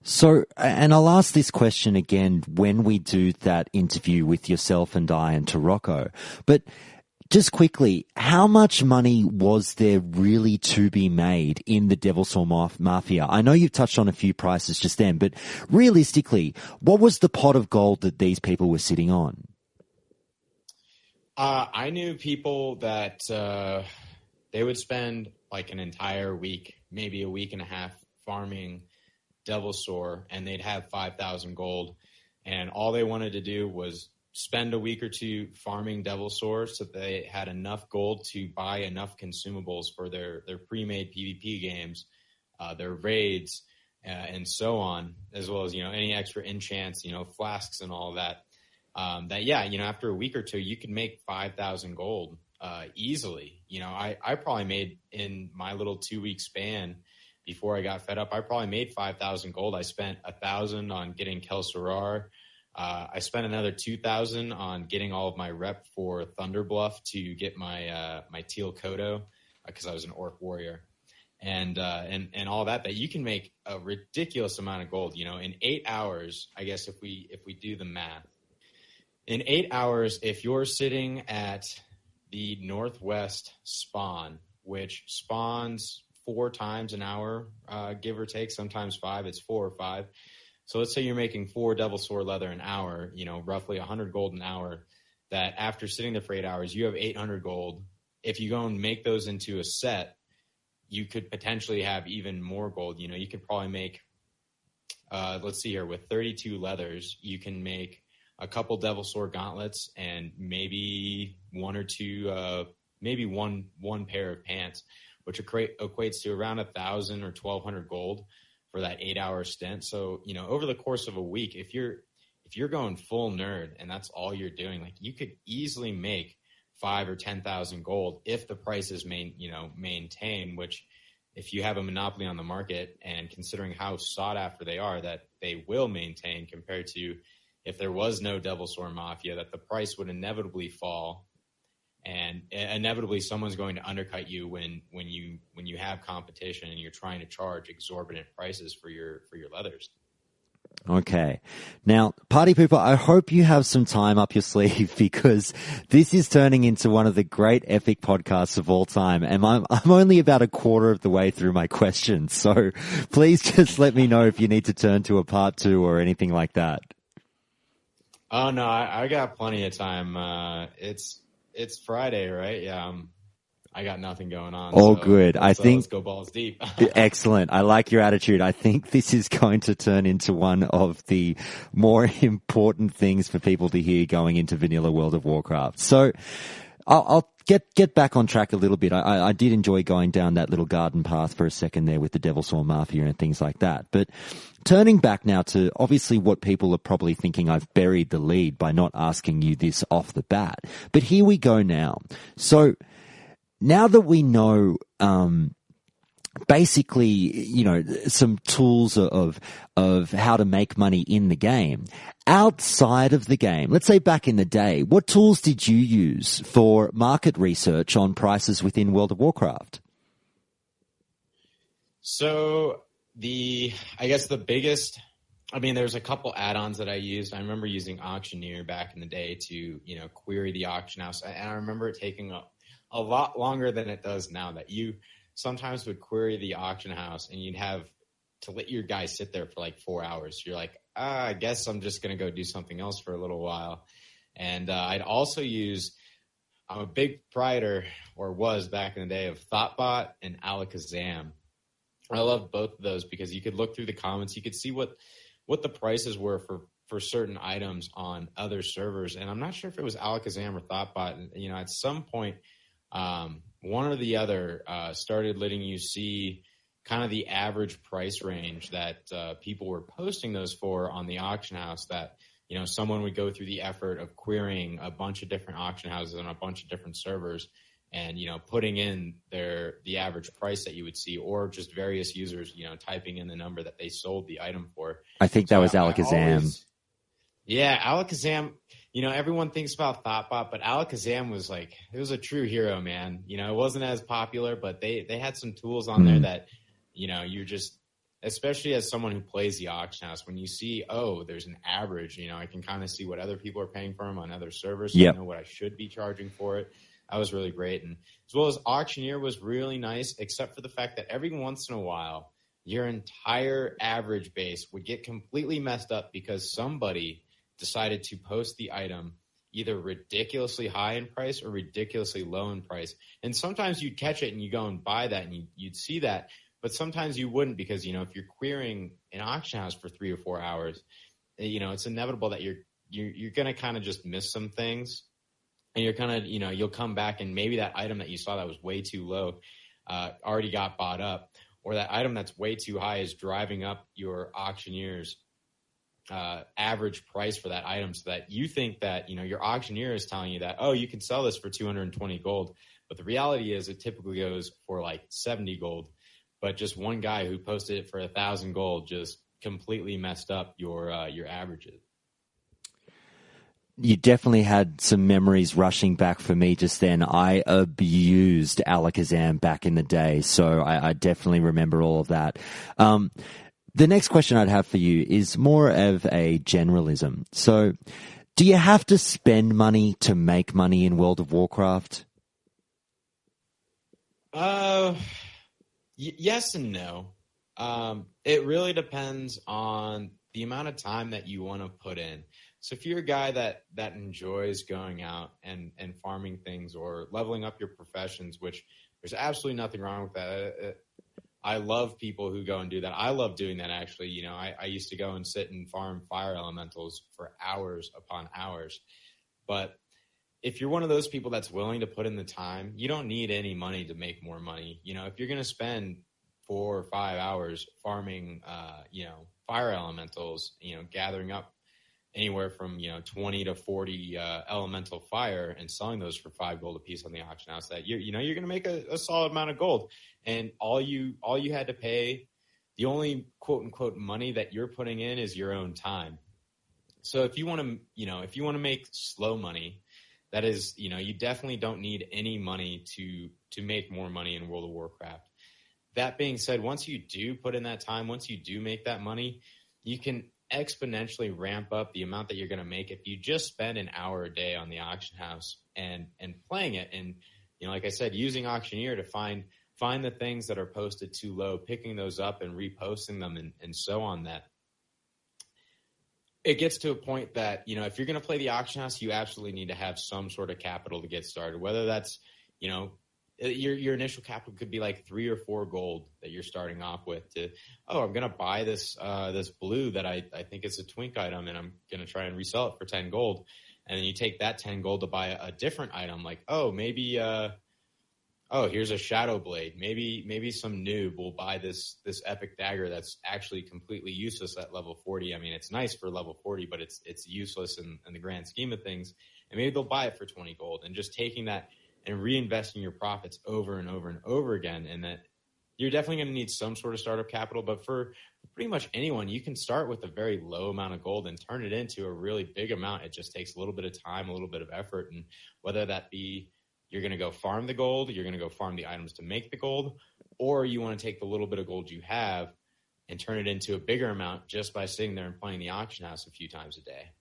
So, and I'll ask this question again when we do that interview with yourself and I and Tarocco, but just quickly, how much money was there really to be made in the Devilsaur Mafia? I know you've touched on a few prices just then, but realistically, what was the pot of gold that these people were sitting on? I knew people that they would spend like an entire week, maybe a week and a half, farming Devilsaur, and they'd have 5,000 gold, and all they wanted to do was spend a week or two farming Devilsaur so they had enough gold to buy enough consumables for their pre-made PvP games, their raids, and so on, as well as, any extra enchants, flasks and all of that. After a week or two, you could make 5,000 gold easily. I probably made, in my little 2-week span before I got fed up, I probably made 5,000 gold. I spent 1,000 on getting Kelsorar. I spent another 2,000 on getting all of my rep for Thunderbluff to get my Teal Kodo, because I was an Orc warrior, and all that you can make a ridiculous amount of gold. In 8 hours, I guess if we do the math, in 8 hours, if you're sitting at the northwest spawn, which spawns 4 times an hour, give or take, sometimes 5, it's 4 or 5. So let's say you're making 4 Devilsaur leather an hour, roughly 100 gold an hour, that after sitting there for 8 hours, you have 800 gold. If you go and make those into a set, you could potentially have even more gold. You could probably make, let's see here, with 32 leathers, you can make a couple Devilsaur gauntlets and maybe 1 or 2, maybe one pair of pants, which equates to around 1,000 or 1,200 gold for that 8-hour stint. So, over the course of a week, if you're going full nerd and that's all you're doing, like, you could easily make 5 or 10,000 gold if the prices maintain, which, if you have a monopoly on the market, and considering how sought after they are, that they will maintain, compared to if there was no Devilsaur Mafia, that the price would inevitably fall, and inevitably someone's going to undercut you when you have competition and you're trying to charge exorbitant prices for your leathers. Okay. Now, Party Pooper, I hope you have some time up your sleeve, because this is turning into one of the great epic podcasts of all time, and I'm only about a quarter of the way through my questions, so please just let me know if you need to turn to a part 2 or anything like that. Oh, no, I got plenty of time. It's Friday, right? Yeah, I got nothing going on. All so good. I think let's go balls deep. Excellent. I like your attitude. I think this is going to turn into one of the more important things for people to hear going into vanilla World of Warcraft. So I'll get back on track a little bit. I did enjoy going down that little garden path for a second there with the Devilsaur Mafia and things like that. But turning back now to obviously what people are probably thinking, I've buried the lead by not asking you this off the bat. But here we go now. So now that we know, basically, some tools of how to make money in the game, outside of the game, let's say back in the day, what tools did you use for market research on prices within World of Warcraft? So I guess the biggest, there's a couple add-ons that I used. I remember using Auctioneer back in the day to, query the auction house. And I remember it taking a lot longer than it does now, that you sometimes would query the auction house and you'd have to let your guy sit there for like 4 hours. You're like, I guess I'm just going to go do something else for a little while. And I'd also use, I'm a big proprietor, or was back in the day, of Thoughtbot and Alakazam. I love both of those because you could look through the comments. You could see what the prices were for certain items on other servers. And I'm not sure if it was Alakazam or Thoughtbot. At some point, one or the other started letting you see kind of the average price range that people were posting those for on the auction house, that, someone would go through the effort of querying a bunch of different auction houses on a bunch of different servers and, putting in the average price that you would see, or just various users, typing in the number that they sold the item for. I think that was Alakazam. Yeah, Alakazam, everyone thinks about Thoughtbot, but Alakazam was it was a true hero, man. It wasn't as popular, but they had some tools on there that, you're just, especially as someone who plays the auction house, when you see, there's an average, I can kind of see what other people are paying for them on other servers. So I know what I should be charging for it. That was really great. And as well as Auctioneer was really nice, except for the fact that every once in a while, your entire average base would get completely messed up because somebody decided to post the item either ridiculously high in price or ridiculously low in price. And sometimes you'd catch it and you go and buy that and you'd see that. But sometimes you wouldn't because, if you're querying an auction house for 3 or 4 hours, it's inevitable that you're going to kind of just miss some things. And you're kind of, you'll come back and maybe that item that you saw that was way too low already got bought up. Or that item that's way too high is driving up your auctioneer's average price for that item, so that you think that, your auctioneer is telling you that, you can sell this for 220 gold. But the reality is it typically goes for 70 gold. But just one guy who posted it for 1,000 gold just completely messed up your averages. You definitely had some memories rushing back for me just then. I abused Alakazam back in the day, so I definitely remember all of that. The next question I'd have for you is more of a generalism. So, do you have to spend money to make money in World of Warcraft? Yes and no. It really depends on the amount of time that you want to put in. So if you're a guy that enjoys going out and farming things or leveling up your professions, which there's absolutely nothing wrong with that. I love people who go and do that. I love doing that, actually. I used to go and sit and farm fire elementals for hours upon hours. But if you're one of those people that's willing to put in the time, you don't need any money to make more money. If you're going to spend 4 or 5 hours farming, fire elementals, gathering up anywhere from 20 to 40 elemental fire and selling those for 5 gold a piece on the auction house, that you're going to make a solid amount of gold. And all you had to pay, the only quote unquote money that you're putting in is your own time. So if you want to make slow money, that is, you definitely don't need any money to make more money in World of Warcraft. That being said, once you do put in that time, once you do make that money, you can exponentially ramp up the amount that you're going to make if you just spend an hour a day on the auction house and playing it. And, like I said, using Auctioneer to find the things that are posted too low, picking those up and reposting them and so on, that it gets to a point that, if you're going to play the auction house, you absolutely need to have some sort of capital to get started, whether that's, your initial capital could be 3 or 4 gold that you're starting off with to, I'm going to buy this blue that I think is a twink item and I'm going to try and resell it for 10 gold. And then you take that 10 gold to buy a different item, here's a shadow blade. Maybe some noob will buy this epic dagger that's actually completely useless at level 40. I mean, it's nice for level 40, but it's useless in the grand scheme of things. And maybe they'll buy it for 20 gold, and just taking that and reinvesting your profits over and over and over again. And that you're definitely going to need some sort of startup capital, but for pretty much anyone, you can start with a very low amount of gold and turn it into a really big amount. It just takes a little bit of time, a little bit of effort. And whether that be you're going to go farm the gold, you're going to go farm the items to make the gold, or you want to take the little bit of gold you have and turn it into a bigger amount just by sitting there and playing the auction house a few times a day.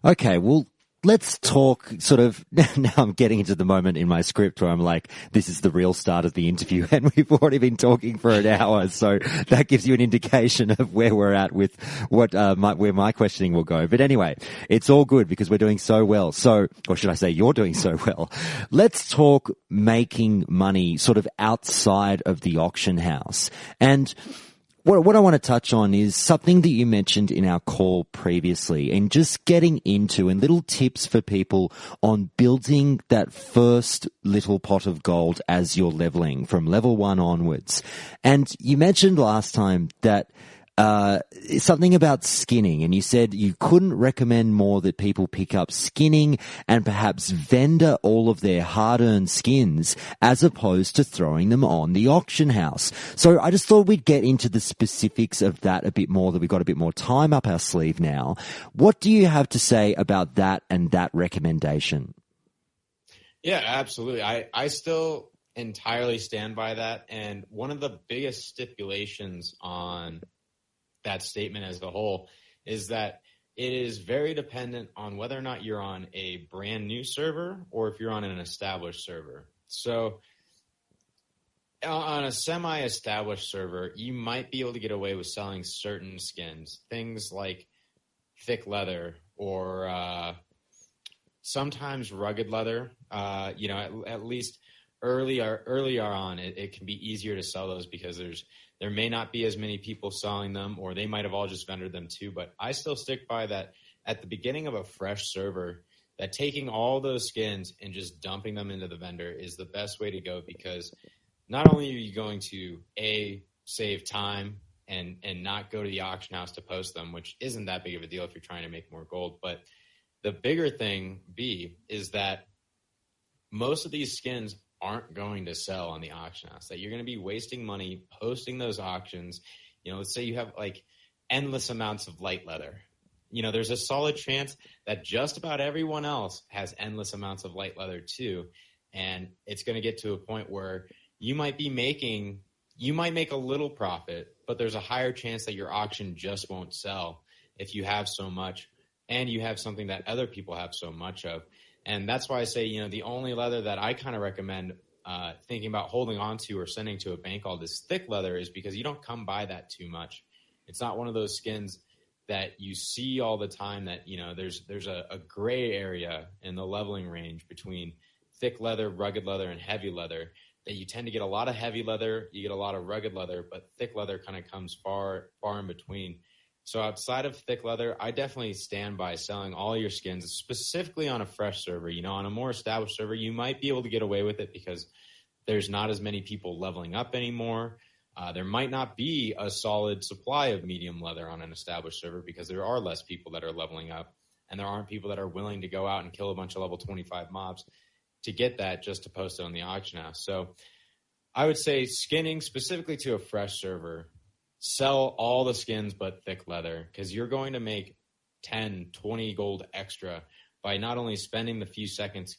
Okay, well, let's talk sort of, now I'm getting into the moment in my script where I'm like, this is the real start of the interview, and we've already been talking for an hour, so that gives you an indication of where we're at with what where my questioning will go. But anyway, it's all good because we're doing so well. So, or should I say you're doing so well. Let's talk making money sort of outside of the auction house. And what I want to touch on is something that you mentioned in our call previously, and just getting into and little tips for people on building that first little pot of gold as you're leveling from level 1 onwards. And you mentioned last time that something about skinning, and you said you couldn't recommend more that people pick up skinning and perhaps vendor all of their hard-earned skins as opposed to throwing them on the auction house. So I just thought we'd get into the specifics of that a bit more, that we've got a bit more time up our sleeve now. What do you have to say about that and that recommendation? Yeah, absolutely. I still entirely stand by that. And one of the biggest stipulations on that statement as a whole is that it is very dependent on whether or not you're on a brand new server or if you're on an established server. So on a semi-established server, you might be able to get away with selling certain skins, things like thick leather or sometimes rugged leather. At least earlier on, it can be easier to sell those because there may not be as many people selling them, or they might have all just vendored them too. But I still stick by that at the beginning of a fresh server, that taking all those skins and just dumping them into the vendor is the best way to go, because not only are you going to save time and not go to the auction house to post them, which isn't that big of a deal if you're trying to make more gold, but the bigger thing is that most of these skins aren't going to sell on the auction house, that you're going to be wasting money posting those auctions. Let's say you have like endless amounts of light leather. There's a solid chance that just about everyone else has endless amounts of light leather too. And it's going to get to a point where you might make a little profit, but there's a higher chance that your auction just won't sell if you have so much and you have something that other people have so much of. And that's why I say, the only leather that I kind of recommend thinking about holding on to or sending to a bank all this thick leather is because you don't come by that too much. It's not one of those skins that you see all the time that, there's a gray area in the leveling range between thick leather, rugged leather, and heavy leather, that you tend to get a lot of heavy leather, you get a lot of rugged leather, but thick leather kind of comes far in between. So outside of thick leather, I definitely stand by selling all your skins, specifically on a fresh server. On a more established server, you might be able to get away with it because there's not as many people leveling up anymore. There might not be a solid supply of medium leather on an established server because there are less people that are leveling up, and there aren't people that are willing to go out and kill a bunch of level 25 mobs to get that just to post it on the auction house. So I would say skinning specifically to a fresh server, sell all the skins but thick leather, because you're going to make 10, 20 gold extra by not only spending the few seconds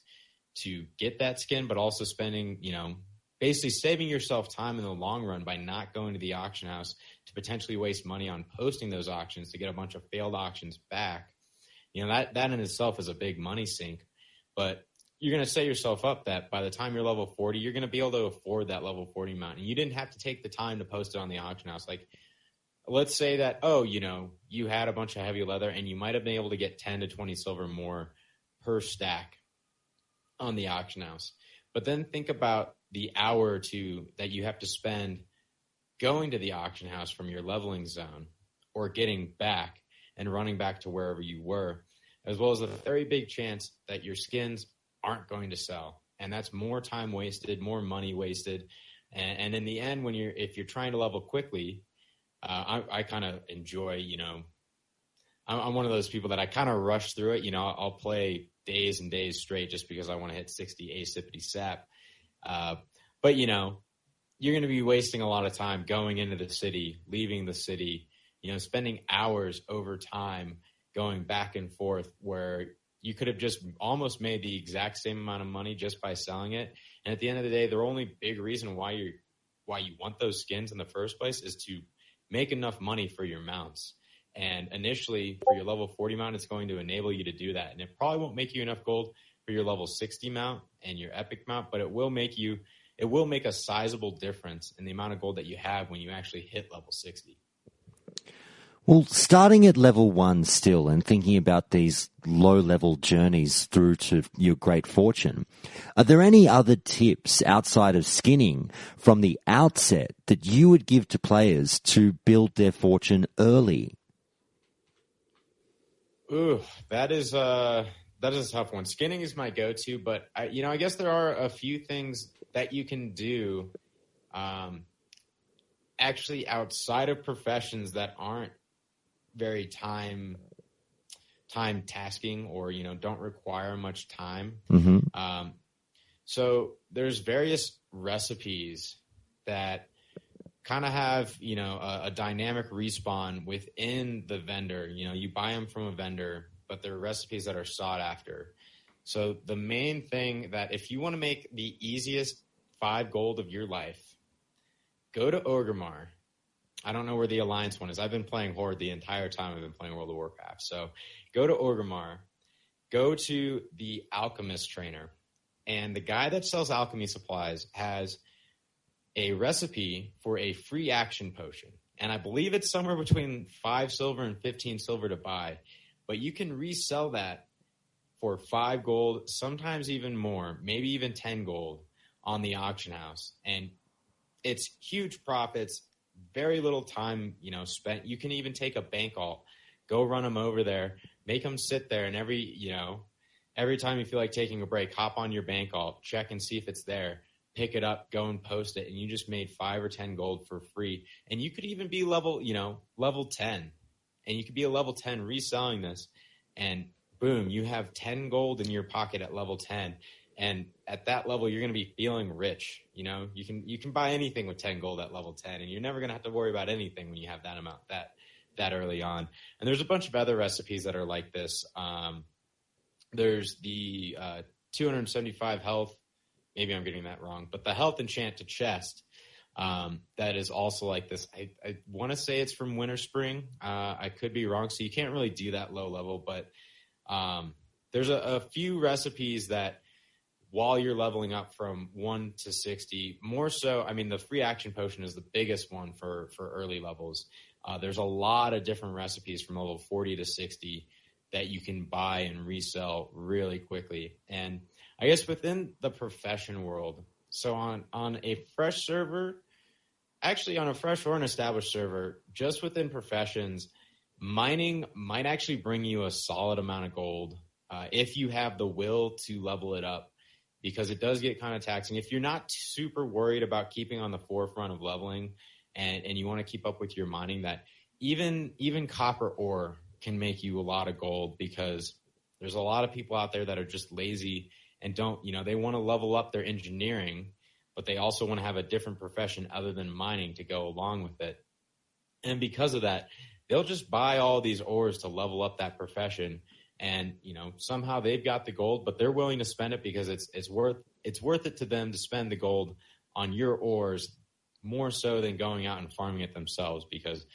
to get that skin, but also spending, basically saving yourself time in the long run by not going to the auction house to potentially waste money on posting those auctions to get a bunch of failed auctions back. That in itself is a big money sink, but you're going to set yourself up that by the time you're level 40, you're going to be able to afford that level 40 mount. And you didn't have to take the time to post it on the auction house. Like, let's say that, you had a bunch of heavy leather and you might have been able to get 10 to 20 silver more per stack on the auction house. But then think about the hour or two that you have to spend going to the auction house from your leveling zone or getting back and running back to wherever you were, as well as a very big chance that your skins aren't going to sell. And that's more time wasted, more money wasted. And in the end, if you're trying to level quickly, I kind of enjoy, I'm one of those people that I kind of rush through it. I'll play days and days straight just because I want to hit 60 asipity sap. But you're going to be wasting a lot of time going into the city, leaving the city, spending hours over time going back and forth, where you could have just almost made the exact same amount of money just by selling it. And at the end of the day, the only big reason why you want those skins in the first place is to make enough money for your mounts. And initially, for your level 40 mount, it's going to enable you to do that. And it probably won't make you enough gold for your level 60 mount and your epic mount, but it will make a sizable difference in the amount of gold that you have when you actually hit level 60. Well, starting at level 1 still and thinking about these low-level journeys through to your great fortune, are there any other tips outside of skinning from the outset that you would give to players to build their fortune early? Ooh, that is a tough one. Skinning is my go-to, but I guess there are a few things that you can do actually outside of professions that aren't very time tasking or, don't require much time. Mm-hmm. So there's various recipes that kind of have, a dynamic respawn within the vendor. You buy them from a vendor, but they're recipes that are sought after. So the main thing that if you want to make the easiest 5 gold of your life, go to Orgrimmar. I don't know where the Alliance one is. I've been playing Horde the entire time I've been playing World of Warcraft. So go to Orgrimmar, go to the Alchemist trainer, and the guy that sells alchemy supplies has a recipe for a free action potion. And I believe it's somewhere between 5 silver and 15 silver to buy. But you can resell that for 5 gold, sometimes even more, maybe even 10 gold on the auction house. And it's huge profits, very little time, spent. You can even take a bank alt, go run them over there, make them sit there, and every time you feel like taking a break, hop on your bank alt, check and see if it's there, pick it up, go and post it, and you just made 5 or 10 gold for free. And you could even be level 10, and you could be a level 10 reselling this, and boom, you have 10 gold in your pocket at level 10. And at that level, you're going to be feeling rich. You can buy anything with 10 gold at level 10, and you're never going to have to worry about anything when you have that amount that early on. And there's a bunch of other recipes that are like this. There's the 275 health. Maybe I'm getting that wrong, but the health enchant to chest that is also like this. I want to say it's from Winter Spring. I could be wrong, so you can't really do that low level, but there's a few recipes that while you're leveling up from 1 to 60, more so, the free action potion is the biggest one for early levels. There's a lot of different recipes from level 40 to 60 that you can buy and resell really quickly. And I guess within the profession world, so on a fresh server, actually on a fresh or an established server, just within professions, mining might actually bring you a solid amount of gold if you have the will to level it up, because it does get kind of taxing. If you're not super worried about keeping on the forefront of leveling and you want to keep up with your mining, that even copper ore can make you a lot of gold, because there's a lot of people out there that are just lazy and don't, they want to level up their engineering, but they also want to have a different profession other than mining to go along with it. And because of that, they'll just buy all these ores to level up that profession. And, somehow they've got the gold, but they're willing to spend it because it's worth it to them to spend the gold on your ores more so than going out and farming it themselves. Because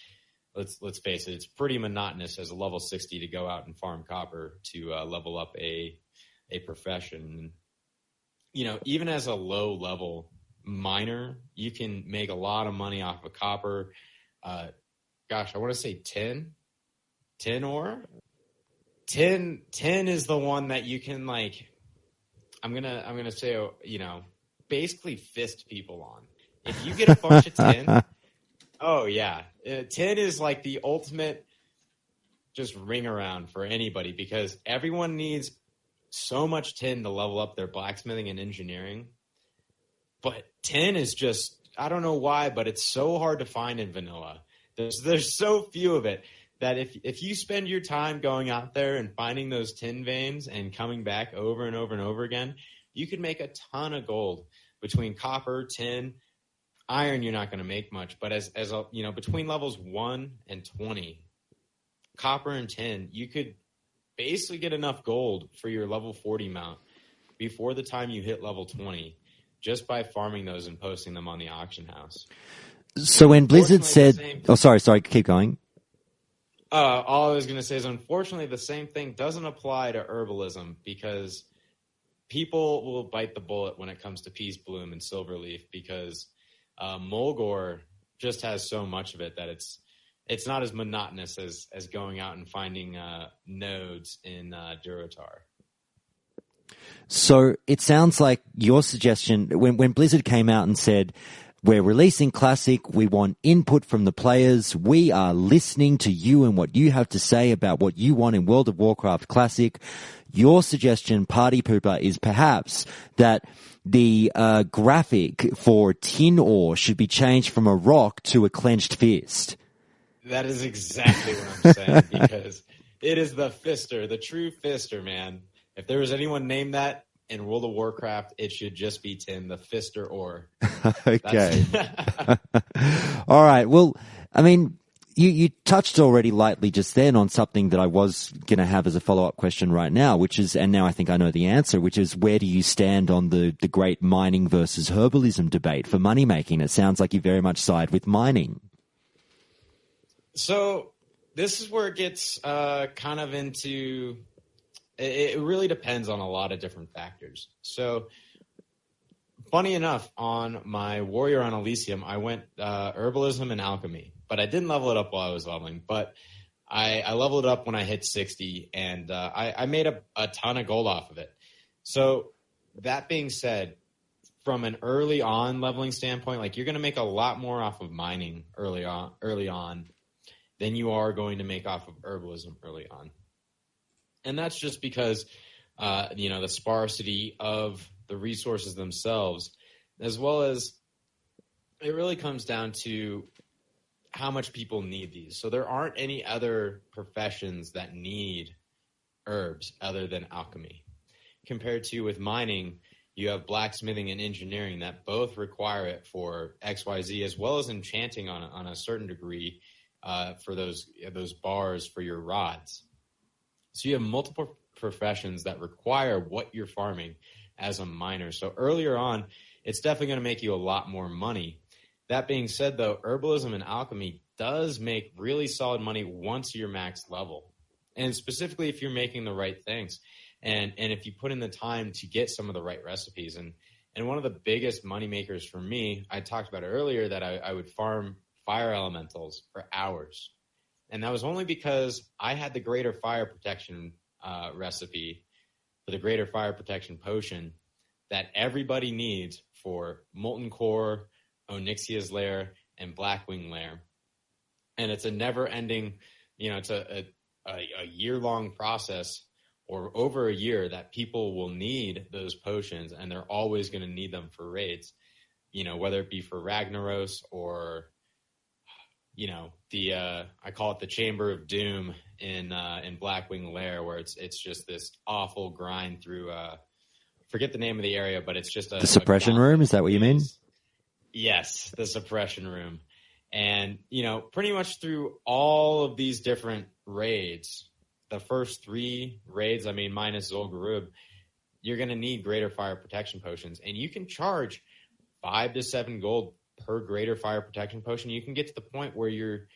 let's face it, it's pretty monotonous as a level 60 to go out and farm copper to level up a profession. Even as a low level miner, you can make a lot of money off of copper. I want to say 10 ore. 10 is the one that you can, like, I'm gonna say, basically fist people on. If you get a bunch of 10, oh yeah, 10 is like the ultimate just ring around for anybody, because everyone needs so much tin to level up their blacksmithing and engineering. But 10 is just, I don't know why, but it's so hard to find in vanilla. There's so few of it that if you spend your time going out there and finding those tin veins and coming back over and over and over again, you could make a ton of gold. Between copper, tin, iron, you're not going to make much. But as between levels 1 and 20, copper and tin, you could basically get enough gold for your level 40 mount before the time you hit level 20, just by farming those and posting them on the auction house. So when Blizzard said, sorry, keep going. All I was going to say is, unfortunately, the same thing doesn't apply to herbalism, because people will bite the bullet when it comes to Peace Bloom and Silverleaf, because Mulgore just has so much of it that it's not as monotonous as going out and finding nodes in Durotar. So it sounds like your suggestion, when Blizzard came out and said, We're releasing Classic. We want input from the players. We are listening to you and what you have to say about what you want in World of Warcraft Classic. Your suggestion, Party Pooper, is perhaps that the graphic for tin ore should be changed from a rock to a clenched fist. That is exactly what I'm saying, because it is the fister, the true fister, man. If there was anyone named that in World of Warcraft, it should just be tin, the fister ore. Okay. All right. Well, I mean, you touched already lightly just then on something that I was going to have as a follow-up question right now, which is, and now I think I know the answer, which is, where do you stand on the great mining versus herbalism debate for money-making? It sounds like you very much side with mining. So this is where it gets kind of into... It really depends on a lot of different factors. So, funny enough, on my Warrior on Elysium, I went herbalism and alchemy, but I didn't level it up while I was leveling. But I leveled it up when I hit 60, and I made a ton of gold off of it. So, that being said, from an early on leveling standpoint, like, you're going to make a lot more off of mining early on than you are going to make off of herbalism early on. And that's just because, the sparsity of the resources themselves, as well as it really comes down to how much people need these. So there aren't any other professions that need herbs other than alchemy. Compared to with mining, you have blacksmithing and engineering that both require it for XYZ, as well as enchanting on a certain degree for those bars for your rods. So you have multiple professions that require what you're farming as a miner. So earlier on, it's definitely going to make you a lot more money. That being said, though, herbalism and alchemy does make really solid money once you're max level. And specifically if you're making the right things. And if you put in the time to get some of the right recipes. And one of the biggest money makers for me, I talked about it earlier, that I would farm fire elementals for hours. And that was only because I had the greater fire protection recipe for the greater fire protection potion that everybody needs for Molten Core, Onyxia's Lair, and Blackwing Lair. And it's a never-ending, it's a year-long process, or over a year, that people will need those potions, and they're always going to need them for raids, whether it be for Ragnaros or... I call it the Chamber of Doom in Blackwing Lair, where it's just this awful grind through. Forget the name of the area, but it's just the suppression room. Is that what you mean? Yes, the suppression room, and pretty much through all of these different raids, the first 3 raids, minus Zul'Gurub, you're going to need greater fire protection potions, and you can charge 5 to 7 gold per greater fire protection potion. You can get to the point where you're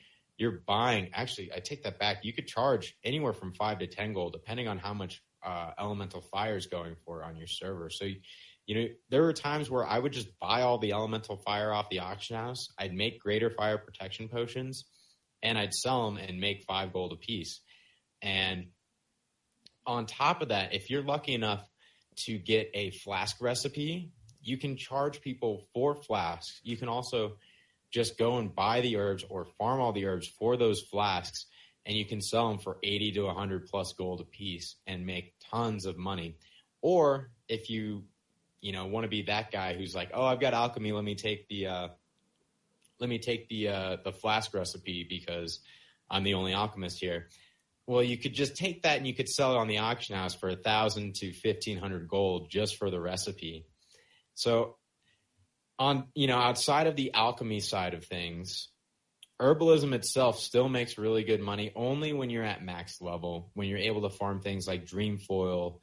buying. Actually, I take that back. You could charge anywhere from 5 to 10 gold, depending on how much elemental fire is going for on your server. So, there were times where I would just buy all the elemental fire off the auction house. I'd make greater fire protection potions, and I'd sell them and make 5 gold a piece. And on top of that, if you're lucky enough to get a flask recipe, you can charge people for flasks. You can also just go and buy the herbs or farm all the herbs for those flasks, and you can sell them for 80 to 100 plus gold a piece and make tons of money. Or if you want to be that guy who's like, oh, I've got alchemy, let me take the flask recipe because I'm the only alchemist here. Well, you could just take that and you could sell it on the auction house for 1,000 to 1,500 gold just for the recipe. So on, outside of the alchemy side of things, herbalism itself still makes really good money only when you're at max level, when you're able to farm things like Dreamfoil,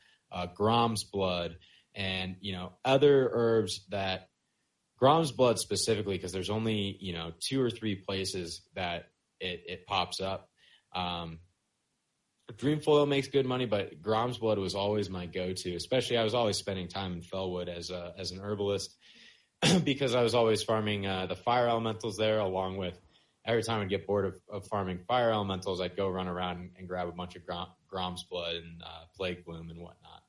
Grom's Blood, and, other herbs that Grom's Blood specifically, because there's only, 2 or 3 places that it pops up. Dreamfoil makes good money, but Grom's Blood was always my go-to, especially I was always spending time in Fellwood as an herbalist because I was always farming the fire elementals there, along with every time I'd get bored of farming fire elementals, I'd go run around and grab a bunch of Grom's Blood and Plague Bloom and whatnot.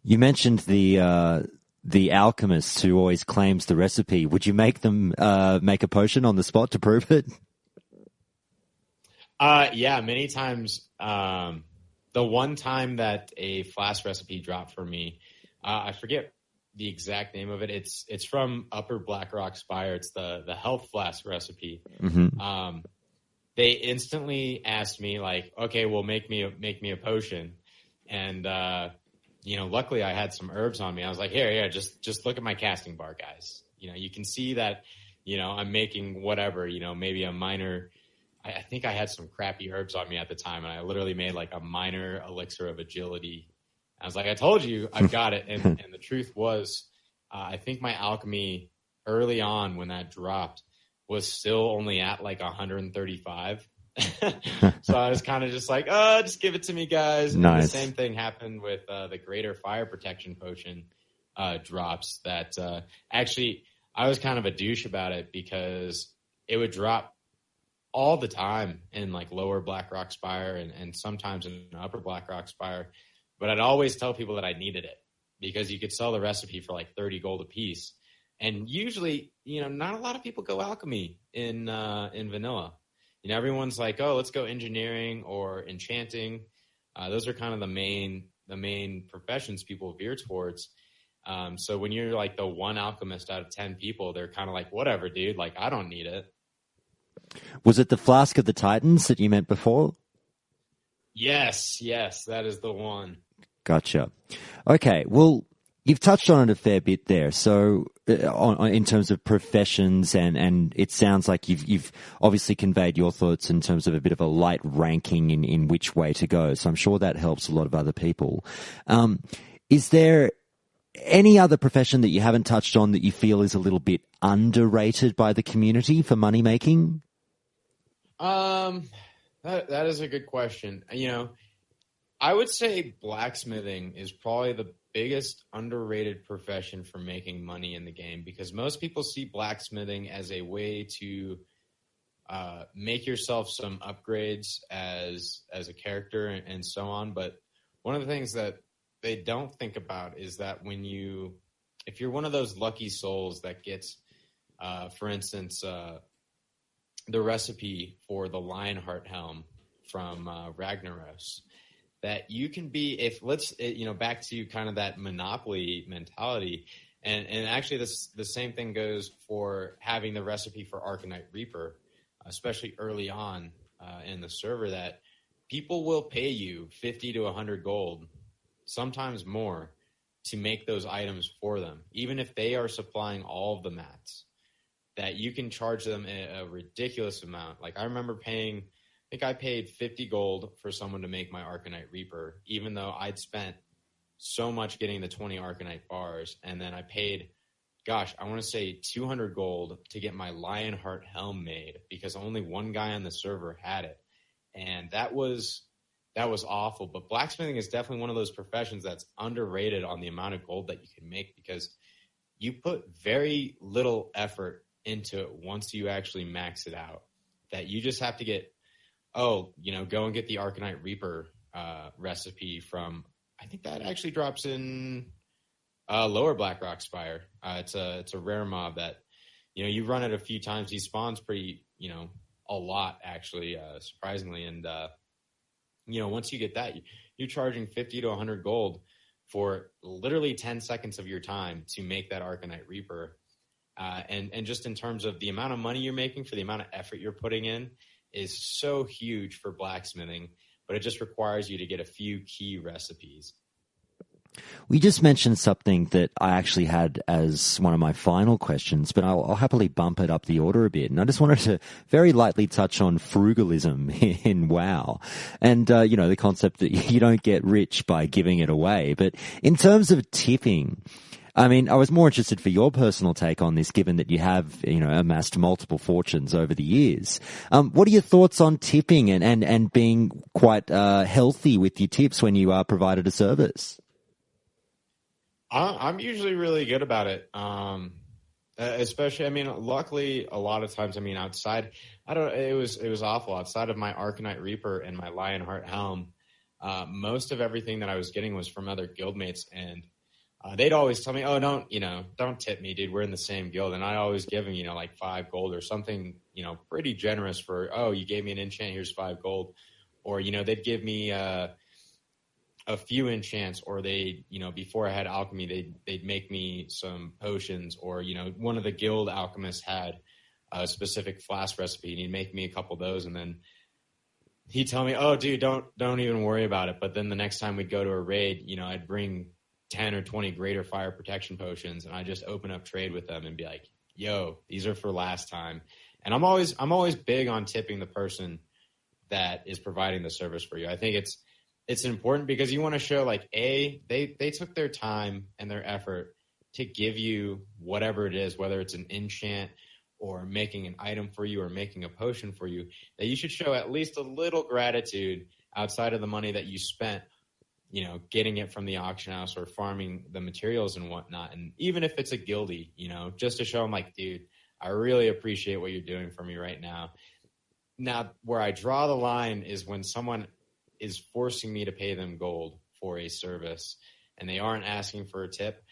You mentioned the the alchemist who always claims the recipe, would you make them make a potion on the spot to prove it? Yeah, many times. The one time that a flask recipe dropped for me, I forget the exact name of it. It's from Upper Blackrock Spire. It's the health flask recipe. Mm-hmm. They instantly asked me like, okay, well, make me a potion. And, luckily I had some herbs on me. I was like, here, just look at my casting bar, guys. You can see that, I'm making whatever, maybe a minor, I think I had some crappy herbs on me at the time. And I literally made like a minor elixir of agility. I was like, I told you, I've got it. And the truth was, I think my alchemy early on when that dropped was still only at like 135. So I was kind of just like, just give it to me, guys. Nice. And the same thing happened with the Greater Fire Protection Potion drops that actually I was kind of a douche about it because it would drop all the time in like Lower Blackrock Spire and sometimes in Upper Blackrock Spire. But I'd always tell people that I needed it because you could sell the recipe for like 30 gold a piece. And usually, not a lot of people go alchemy in vanilla. Everyone's like, oh, let's go engineering or enchanting. Those are kind of the main professions people veer towards. So when you're like the one alchemist out of 10 people, they're kind of like, whatever, dude. Like, I don't need it. Was it the Flask of the Titans that you meant before? Yes, that is the one. Gotcha. Okay, well, you've touched on it a fair bit there. So, in terms of professions, and it sounds like you've obviously conveyed your thoughts in terms of a bit of a light ranking in which way to go. So I'm sure that helps a lot of other people. Is there any other profession that you haven't touched on that you feel is a little bit underrated by the community for money making? That is a good question. I would say blacksmithing is probably the biggest underrated profession for making money in the game because most people see blacksmithing as a way to make yourself some upgrades as a character and so on. But one of the things that they don't think about is that if you're one of those lucky souls that gets, for instance, the recipe for the Lionheart helm from Ragnaros, that you can be, back to kind of that monopoly mentality. And actually the same thing goes for having the recipe for Arcanite Reaper, especially early on in the server, that people will pay you 50 to 100 gold, sometimes more, to make those items for them, even if they are supplying all of the mats, that you can charge them a ridiculous amount. Like I remember I paid 50 gold for someone to make my Arcanite Reaper, even though I'd spent so much getting the 20 Arcanite bars. And then I paid, I want to say 200 gold to get my Lionheart helm made because only one guy on the server had it. And that was awful. But blacksmithing is definitely one of those professions that's underrated on the amount of gold that you can make because you put very little effort into it once you actually max it out. That you just have to get, go and get the Arcanite Reaper recipe from, I think that actually drops in Lower Blackrock Spire. It's a rare mob that, you run it a few times. He spawns pretty, a lot actually, surprisingly. And, once you get that, you're charging 50 to 100 gold for literally 10 seconds of your time to make that Arcanite Reaper. And just in terms of the amount of money you're making for the amount of effort you're putting in is so huge for blacksmithing, but it just requires you to get a few key recipes. We just mentioned something that I actually had as one of my final questions, but I'll happily bump it up the order a bit. And I just wanted to very lightly touch on frugalism in WoW and, the concept that you don't get rich by giving it away. But in terms of tipping, I mean, I was more interested for your personal take on this, given that you have, amassed multiple fortunes over the years. What are your thoughts on tipping and being quite healthy with your tips when you are provided a service? I'm usually really good about it. Especially, luckily a lot of times, outside, it was awful. Outside of my Arcanite Reaper and my Lionheart helm, most of everything that I was getting was from other guildmates. And they'd always tell me, oh, don't tip me, dude. We're in the same guild. And I'd always give them, like 5 gold or something, pretty generous for, oh, you gave me an enchant, here's 5 gold. Or, they'd give me a few enchants, or they, before I had alchemy, they'd make me some potions, or, one of the guild alchemists had a specific flask recipe and he'd make me a couple of those. And then he'd tell me, oh, dude, don't even worry about it. But then the next time we'd go to a raid, I'd bring 10 or 20 greater fire protection potions, and I just open up trade with them and be like, yo, these are for last time. And I'm always big on tipping the person that is providing the service for you. I think it's important because you want to show like, they took their time and their effort to give you whatever it is, whether it's an enchant or making an item for you or making a potion for you, that you should show at least a little gratitude outside of the money that you spent, getting it from the auction house or farming the materials and whatnot. And even if it's a guildie, just to show them like, dude, I really appreciate what you're doing for me right now. Now, where I draw the line is when someone is forcing me to pay them gold for a service and they aren't asking for a tip.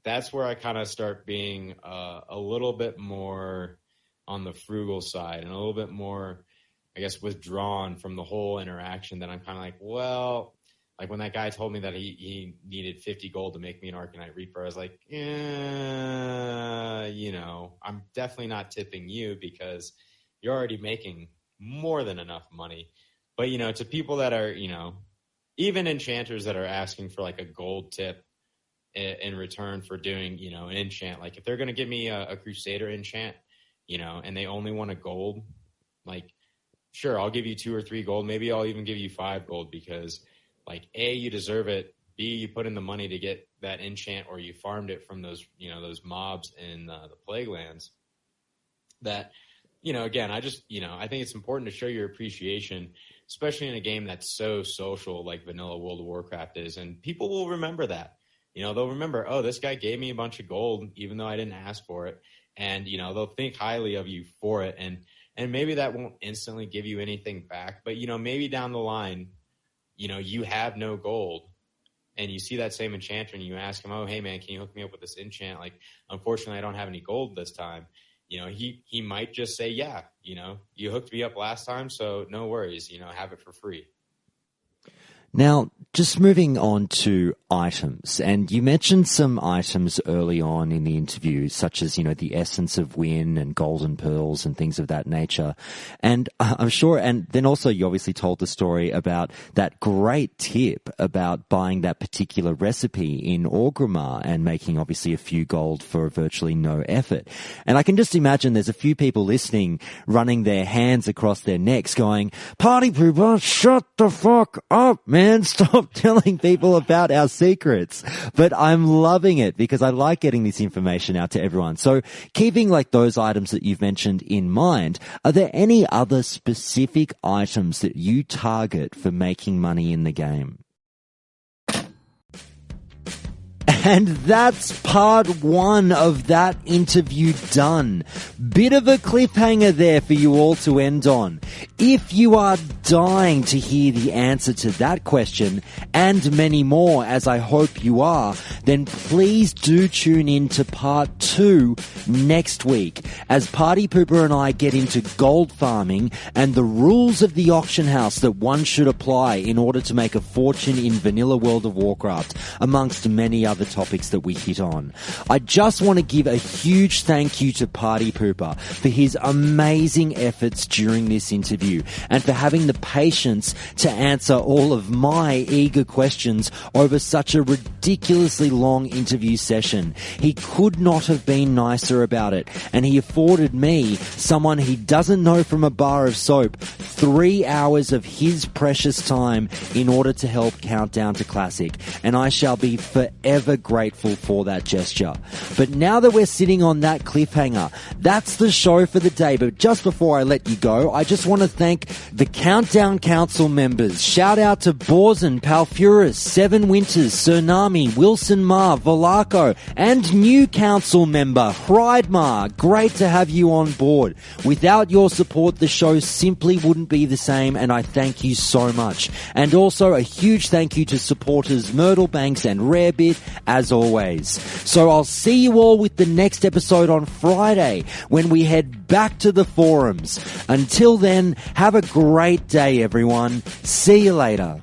That's where I kind of start being a little bit more on the frugal side and a little bit more, I guess, withdrawn from the whole interaction. That I'm kind of like, well, like when that guy told me that he needed 50 gold to make me an Arcanite Reaper, I was like, I'm definitely not tipping you because you're already making more than enough money. But, to people that are, even enchanters that are asking for like a gold tip in return for doing, an enchant, like if they're going to give me a Crusader enchant, and they only want a gold, like, sure, I'll give you 2 or 3 gold. Maybe I'll even give you 5 gold because, like, A, you deserve it. B, you put in the money to get that enchant, or you farmed it from those, those mobs in the Plague Lands. That, again, I just, I think it's important to show your appreciation, especially in a game that's so social like vanilla World of Warcraft is. And people will remember that. They'll remember, oh, this guy gave me a bunch of gold, even though I didn't ask for it. And, they'll think highly of you for it. And maybe that won't instantly give you anything back. But, maybe down the line, you have no gold and you see that same enchanter and you ask him, oh, hey, man, can you hook me up with this enchant? Like, unfortunately, I don't have any gold this time. He might just say, yeah, you hooked me up last time, so no worries, have it for free. Now, just moving on to items, and you mentioned some items early on in the interview, such as, the essence of win and golden pearls and things of that nature. And I'm sure, and then also you obviously told the story about that great tip about buying that particular recipe in Orgrimmar and making obviously a few gold for virtually no effort. And I can just imagine there's a few people listening running their hands across their necks going, Partypooper, shut the fuck up, man. Stop telling people about our secrets. But I'm loving it because I like getting this information out to everyone. So keeping like those items that you've mentioned in mind, are there any other specific items that you target for making money in the game? And that's part 1 of that interview done. Bit of a cliffhanger there for you all to end on. If you are dying to hear the answer to that question and many more, as I hope you are, then please do tune in to part 2 next week as Partypooper and I get into gold farming and the rules of the auction house that one should apply in order to make a fortune in vanilla World of Warcraft, amongst many other topics that we hit on. I just want to give a huge thank you to Partypooper for his amazing efforts during this interview and for having the patience to answer all of my eager questions over such a ridiculously long interview session. He could not have been nicer about it, and he afforded me, someone he doesn't know from a bar of soap, 3 hours of his precious time in order to help count down to Classic, and I shall be forever grateful for that gesture. But now that we're sitting on that cliffhanger, that's the show for the day. But just before I let you go, I just want to thank the Countdown Countdown Council members. Shout out to Borzen, Palfurus, Seven Winters, Tsunami, Wilson Ma, Volaco, and new council member, Hridemar. Great to have you on board. Without your support, the show simply wouldn't be the same, and I thank you so much. And also a huge thank you to supporters Myrtle Banks and Rarebit, as always. So I'll see you all with the next episode on Friday, when we head back to the forums. Until then, have a great day, everyone. See you later.